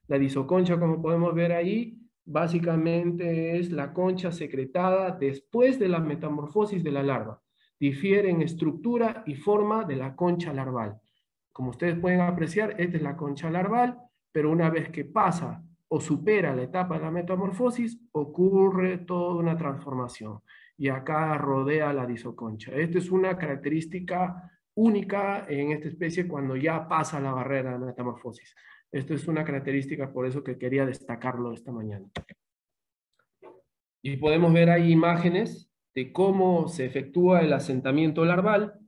La disoconcha, como podemos ver ahí, básicamente es la concha secretada después de la metamorfosis de la larva. Difiere en estructura y forma de la concha larval. Como ustedes pueden apreciar, esta es la concha larval, pero una vez que pasa o supera la etapa de la metamorfosis, ocurre toda una transformación. Y acá rodea la disoconcha. Esta es una característica única en esta especie cuando ya pasa la barrera de la metamorfosis. Esto es una característica, por eso que quería destacarlo esta mañana. Y podemos ver ahí imágenes de cómo se efectúa el asentamiento larval,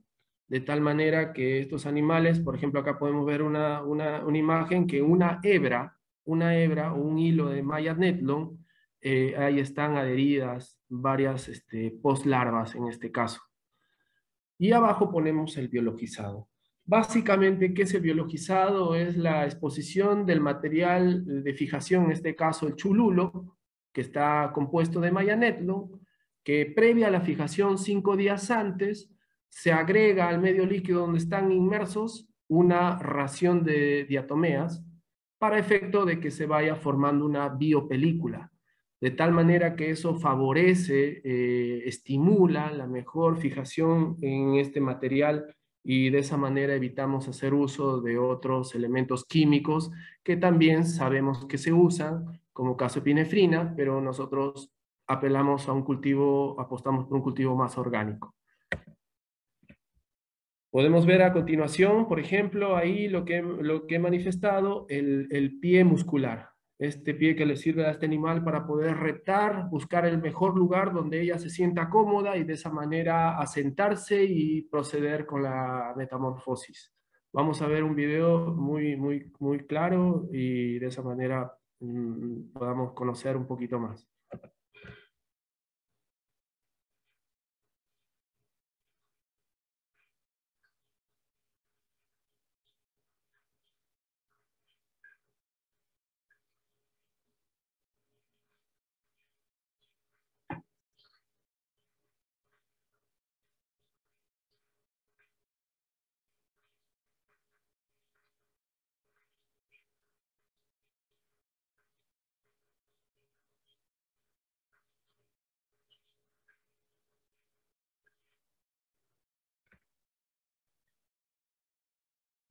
de tal manera que estos animales, por ejemplo, acá podemos ver una imagen que una hebra o un hilo de malla netlon, ahí están adheridas varias postlarvas en este caso. Y abajo ponemos el biologizado. Básicamente, ¿qué es el biologizado? Es la exposición del material de fijación, en este caso el chululo, que está compuesto de malla netlon, que previa a la fijación 5 días antes, se agrega al medio líquido donde están inmersos una ración de diatomeas para efecto de que se vaya formando una biopelícula, de tal manera que eso favorece, estimula la mejor fijación en este material y de esa manera evitamos hacer uso de otros elementos químicos que también sabemos que se usan, como casopinefrina, pero nosotros apelamos a un cultivo, apostamos por un cultivo más orgánico. Podemos ver a continuación, por ejemplo, ahí lo que he manifestado, el pie muscular. Este pie que le sirve a este animal para poder reptar, buscar el mejor lugar donde ella se sienta cómoda y de esa manera asentarse y proceder con la metamorfosis. Vamos a ver un video muy claro y de esa manera podamos conocer un poquito más.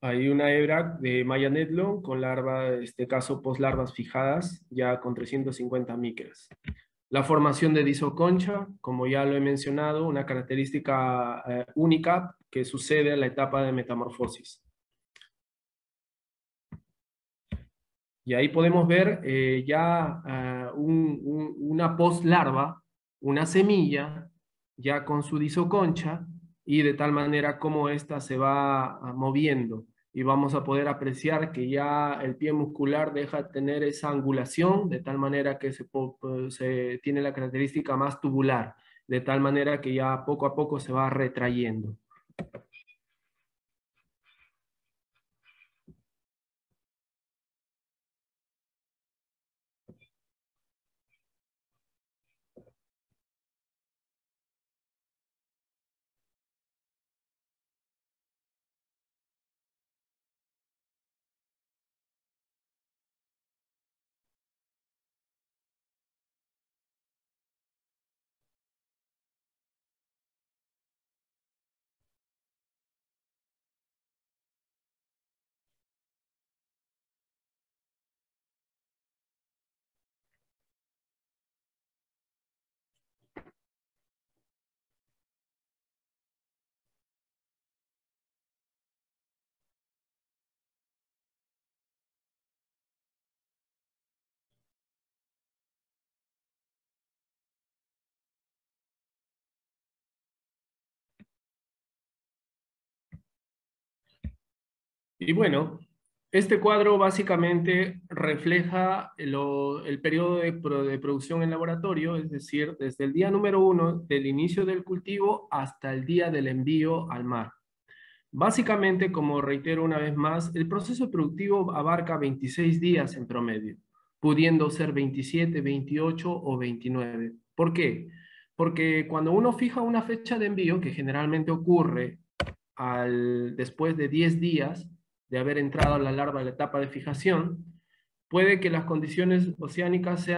Hay una hebra de Maya Netlon con larva, en este caso poslarvas fijadas, ya con 350 micras. La formación de disoconcha, como ya lo he mencionado, una característica única que sucede en la etapa de metamorfosis. Y ahí podemos ver ya una postlarva, una semilla, ya con su disoconcha, y de tal manera como ésta se va moviendo. Y vamos a poder apreciar que ya el pie muscular deja de tener esa angulación, de tal manera que se tiene la característica más tubular, de tal manera que ya poco a poco se va retrayendo. Y bueno, este cuadro básicamente refleja el periodo de producción en laboratorio, es decir, desde el día número 1 del inicio del cultivo hasta el día del envío al mar. Básicamente, como reitero una vez más, el proceso productivo abarca 26 días en promedio, pudiendo ser 27, 28 o 29. ¿Por qué? Porque cuando uno fija una fecha de envío, que generalmente ocurre después de 10 días de haber entrado a la larva a la etapa de fijación, puede que las condiciones oceánicas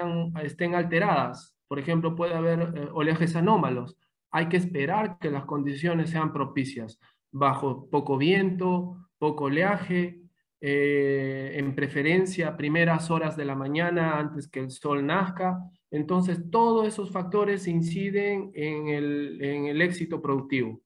estén alteradas. Por ejemplo, puede haber oleajes anómalos. Hay que esperar que las condiciones sean propicias, bajo poco viento, poco oleaje, en preferencia primeras horas de la mañana antes que el sol nazca. Entonces, todos esos factores inciden en el éxito productivo.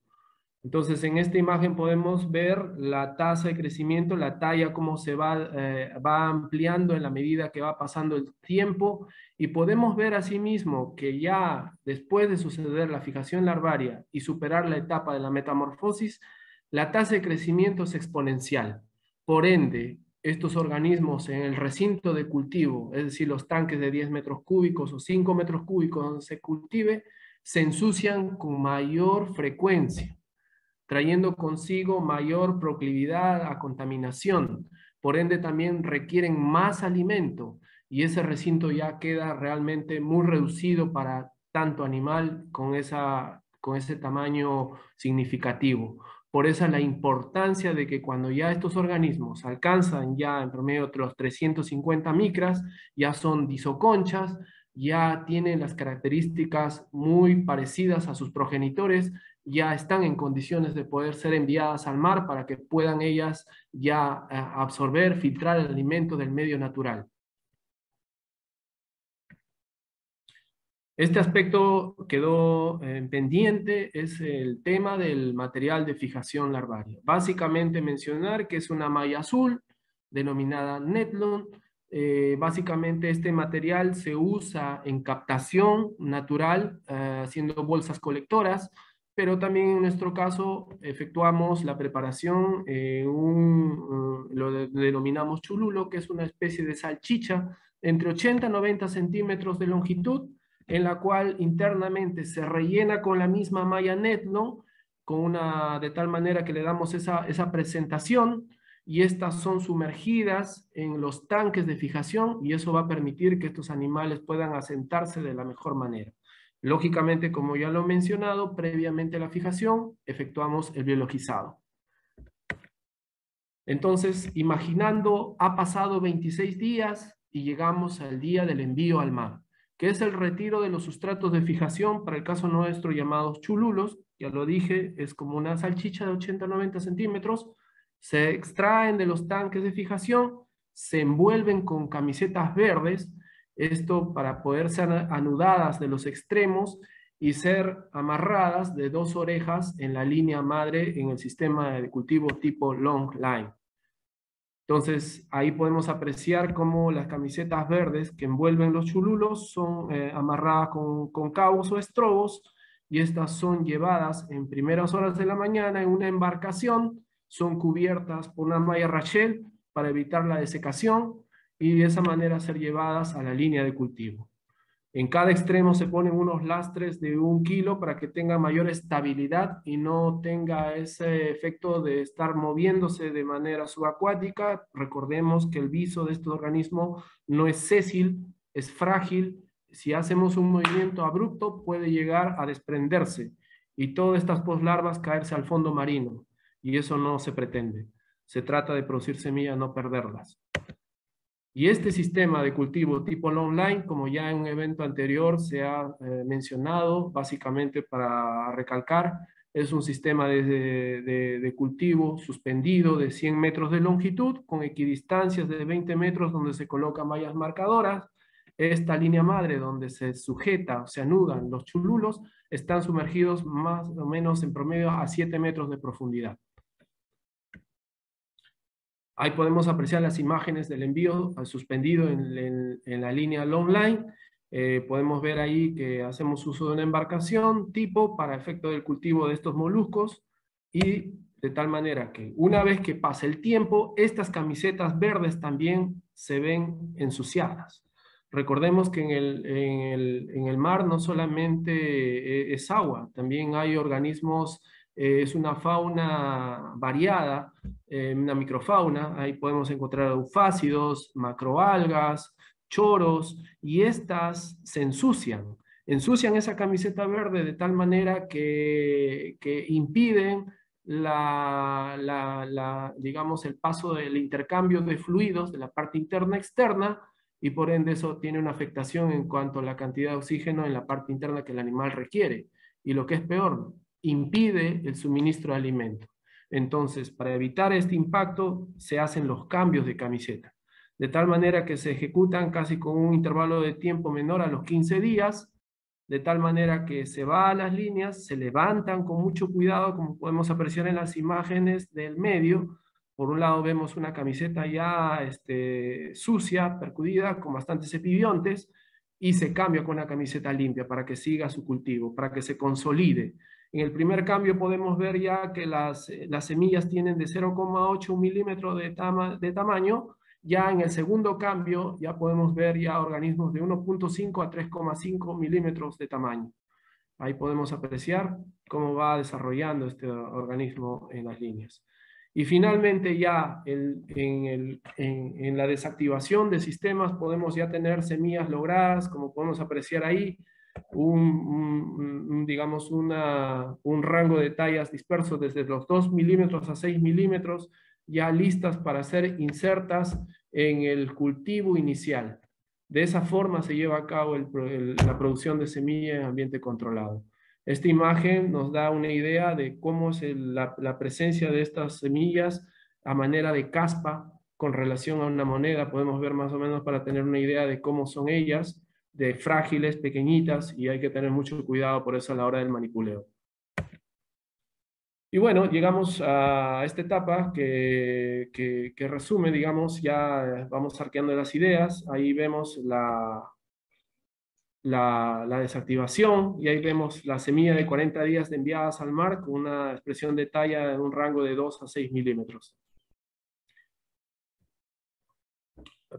Entonces, en esta imagen podemos ver la tasa de crecimiento, la talla, cómo va ampliando en la medida que va pasando el tiempo, y podemos ver asimismo que ya después de suceder la fijación larvaria y superar la etapa de la metamorfosis, la tasa de crecimiento es exponencial. Por ende, estos organismos en el recinto de cultivo, es decir, los tanques de 10 metros cúbicos o 5 metros cúbicos donde se cultive, se ensucian con mayor frecuencia, trayendo consigo mayor proclividad a contaminación. Por ende, también requieren más alimento y ese recinto ya queda realmente muy reducido para tanto animal con ese tamaño significativo. Por eso la importancia de que cuando ya estos organismos alcanzan ya en promedio los 350 micras, ya son disoconchas, ya tienen las características muy parecidas a sus progenitores, ya están en condiciones de poder ser enviadas al mar para que puedan ellas ya absorber, filtrar el alimento del medio natural. Este aspecto quedó pendiente, es el tema del material de fijación larvaria. Básicamente mencionar que es una malla azul denominada Netlon. Básicamente este material se usa en captación natural, haciendo bolsas colectoras, pero también en nuestro caso efectuamos la preparación en denominamos chululo, que es una especie de salchicha entre 80 y 90 centímetros de longitud, en la cual internamente se rellena con la misma malla Netlon, de tal manera que le damos esa presentación, y estas son sumergidas en los tanques de fijación, y eso va a permitir que estos animales puedan asentarse de la mejor manera. Lógicamente, como ya lo he mencionado, previamente a la fijación, efectuamos el biologizado. Entonces, imaginando, ha pasado 26 días y llegamos al día del envío al mar, que es el retiro de los sustratos de fijación, para el caso nuestro llamados chululos. Ya lo dije, es como una salchicha de 80-90 centímetros, Se extraen de los tanques de fijación, se envuelven con camisetas verdes, esto para poder ser anudadas de los extremos y ser amarradas de 2 orejas en la línea madre en el sistema de cultivo tipo long line. Entonces, ahí podemos apreciar cómo las camisetas verdes que envuelven los chululos son amarradas con cabos o estrobos, y estas son llevadas en primeras horas de la mañana en una embarcación, son cubiertas por una malla rachel para evitar la desecación y de esa manera ser llevadas a la línea de cultivo. En cada extremo se ponen unos lastres de 1 kilo para que tenga mayor estabilidad y no tenga ese efecto de estar moviéndose de manera subacuática. Recordemos que el viso de este organismo no es sésil, es frágil. Si hacemos un movimiento abrupto puede llegar a desprenderse y todas estas poslarvas caerse al fondo marino, y eso no se pretende. Se trata de producir semillas, no perderlas. Y este sistema de cultivo tipo long line, como ya en un evento anterior se ha mencionado, básicamente para recalcar, es un sistema de cultivo suspendido de 100 metros de longitud con equidistancias de 20 metros donde se colocan mallas marcadoras. Esta línea madre donde se sujeta, se anudan los chululos, están sumergidos más o menos en promedio a 7 metros de profundidad. Ahí podemos apreciar las imágenes del envío suspendido en la línea long line. Podemos ver ahí que hacemos uso de una embarcación tipo para efecto del cultivo de estos moluscos, y de tal manera que una vez que pasa el tiempo, estas camisetas verdes también se ven ensuciadas. Recordemos que en el mar no solamente es agua, también hay organismos, es una fauna variada, una microfauna. Ahí podemos encontrar eufácidos, macroalgas, choros, y estas se ensucian esa camiseta verde de tal manera que impiden digamos, el paso del intercambio de fluidos de la parte interna a externa, y por ende eso tiene una afectación en cuanto a la cantidad de oxígeno en la parte interna que el animal requiere. Y lo que es peor, impide el suministro de alimento. Entonces, para evitar este impacto, se hacen los cambios de camiseta, de tal manera que se ejecutan casi con un intervalo de tiempo menor a los 15 días, de tal manera que se va a las líneas, se levantan con mucho cuidado, como podemos apreciar en las imágenes del medio. Por un lado vemos una camiseta ya sucia, percudida, con bastantes epibiontes, y se cambia con una camiseta limpia para que siga su cultivo, para que se consolide. En el primer cambio podemos ver ya que las semillas tienen de 0,8 milímetros de tamaño. Ya en el segundo cambio ya podemos ver ya organismos de 1,5 a 3,5 milímetros de tamaño. Ahí podemos apreciar cómo va desarrollando este organismo en las líneas. Y finalmente ya en la desactivación de sistemas podemos ya tener semillas logradas, como podemos apreciar ahí, digamos un rango de tallas dispersos desde los 2 milímetros a 6 milímetros, ya listas para ser insertas en el cultivo inicial. De esa forma se lleva a cabo la producción de semilla en ambiente controlado. Esta imagen nos da una idea de cómo es la presencia de estas semillas a manera de caspa con relación a una moneda. Podemos ver más o menos para tener una idea de cómo son ellas, de frágiles, pequeñitas, y hay que tener mucho cuidado por eso a la hora del manipuleo. Y bueno, llegamos a esta etapa que resume, digamos, ya vamos arqueando las ideas. Ahí vemos la desactivación, y ahí vemos la semilla de 40 días de enviadas al mar con una expresión de talla en un rango de 2 a 6 milímetros.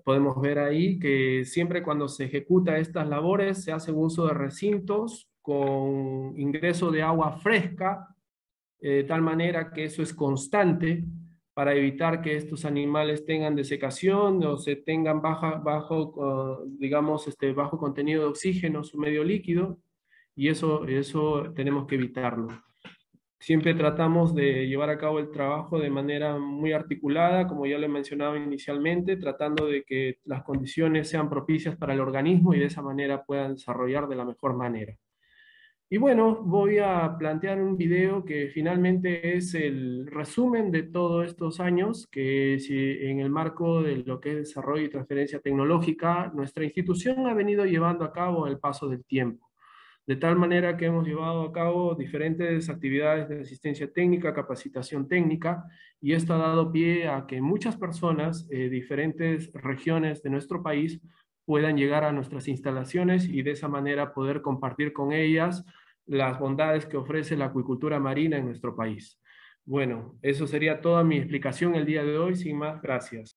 Podemos ver ahí que siempre cuando se ejecuta estas labores se hace uso de recintos con ingreso de agua fresca, de tal manera que eso es constante para evitar que estos animales tengan desecación o se tengan bajo contenido de oxígeno, su medio líquido, y eso tenemos que evitarlo. Siempre tratamos de llevar a cabo el trabajo de manera muy articulada, como ya lo he mencionado inicialmente, tratando de que las condiciones sean propicias para el organismo y de esa manera puedan desarrollar de la mejor manera. Y bueno, voy a plantear un video que finalmente es el resumen de todos estos años, que si en el marco de lo que es desarrollo y transferencia tecnológica, nuestra institución ha venido llevando a cabo el paso del tiempo. De tal manera que hemos llevado a cabo diferentes actividades de asistencia técnica, capacitación técnica, y esto ha dado pie a que muchas personas de diferentes regiones de nuestro país puedan llegar a nuestras instalaciones y de esa manera poder compartir con ellas las bondades que ofrece la acuicultura marina en nuestro país. Bueno, eso sería toda mi explicación el día de hoy. Sin más, gracias.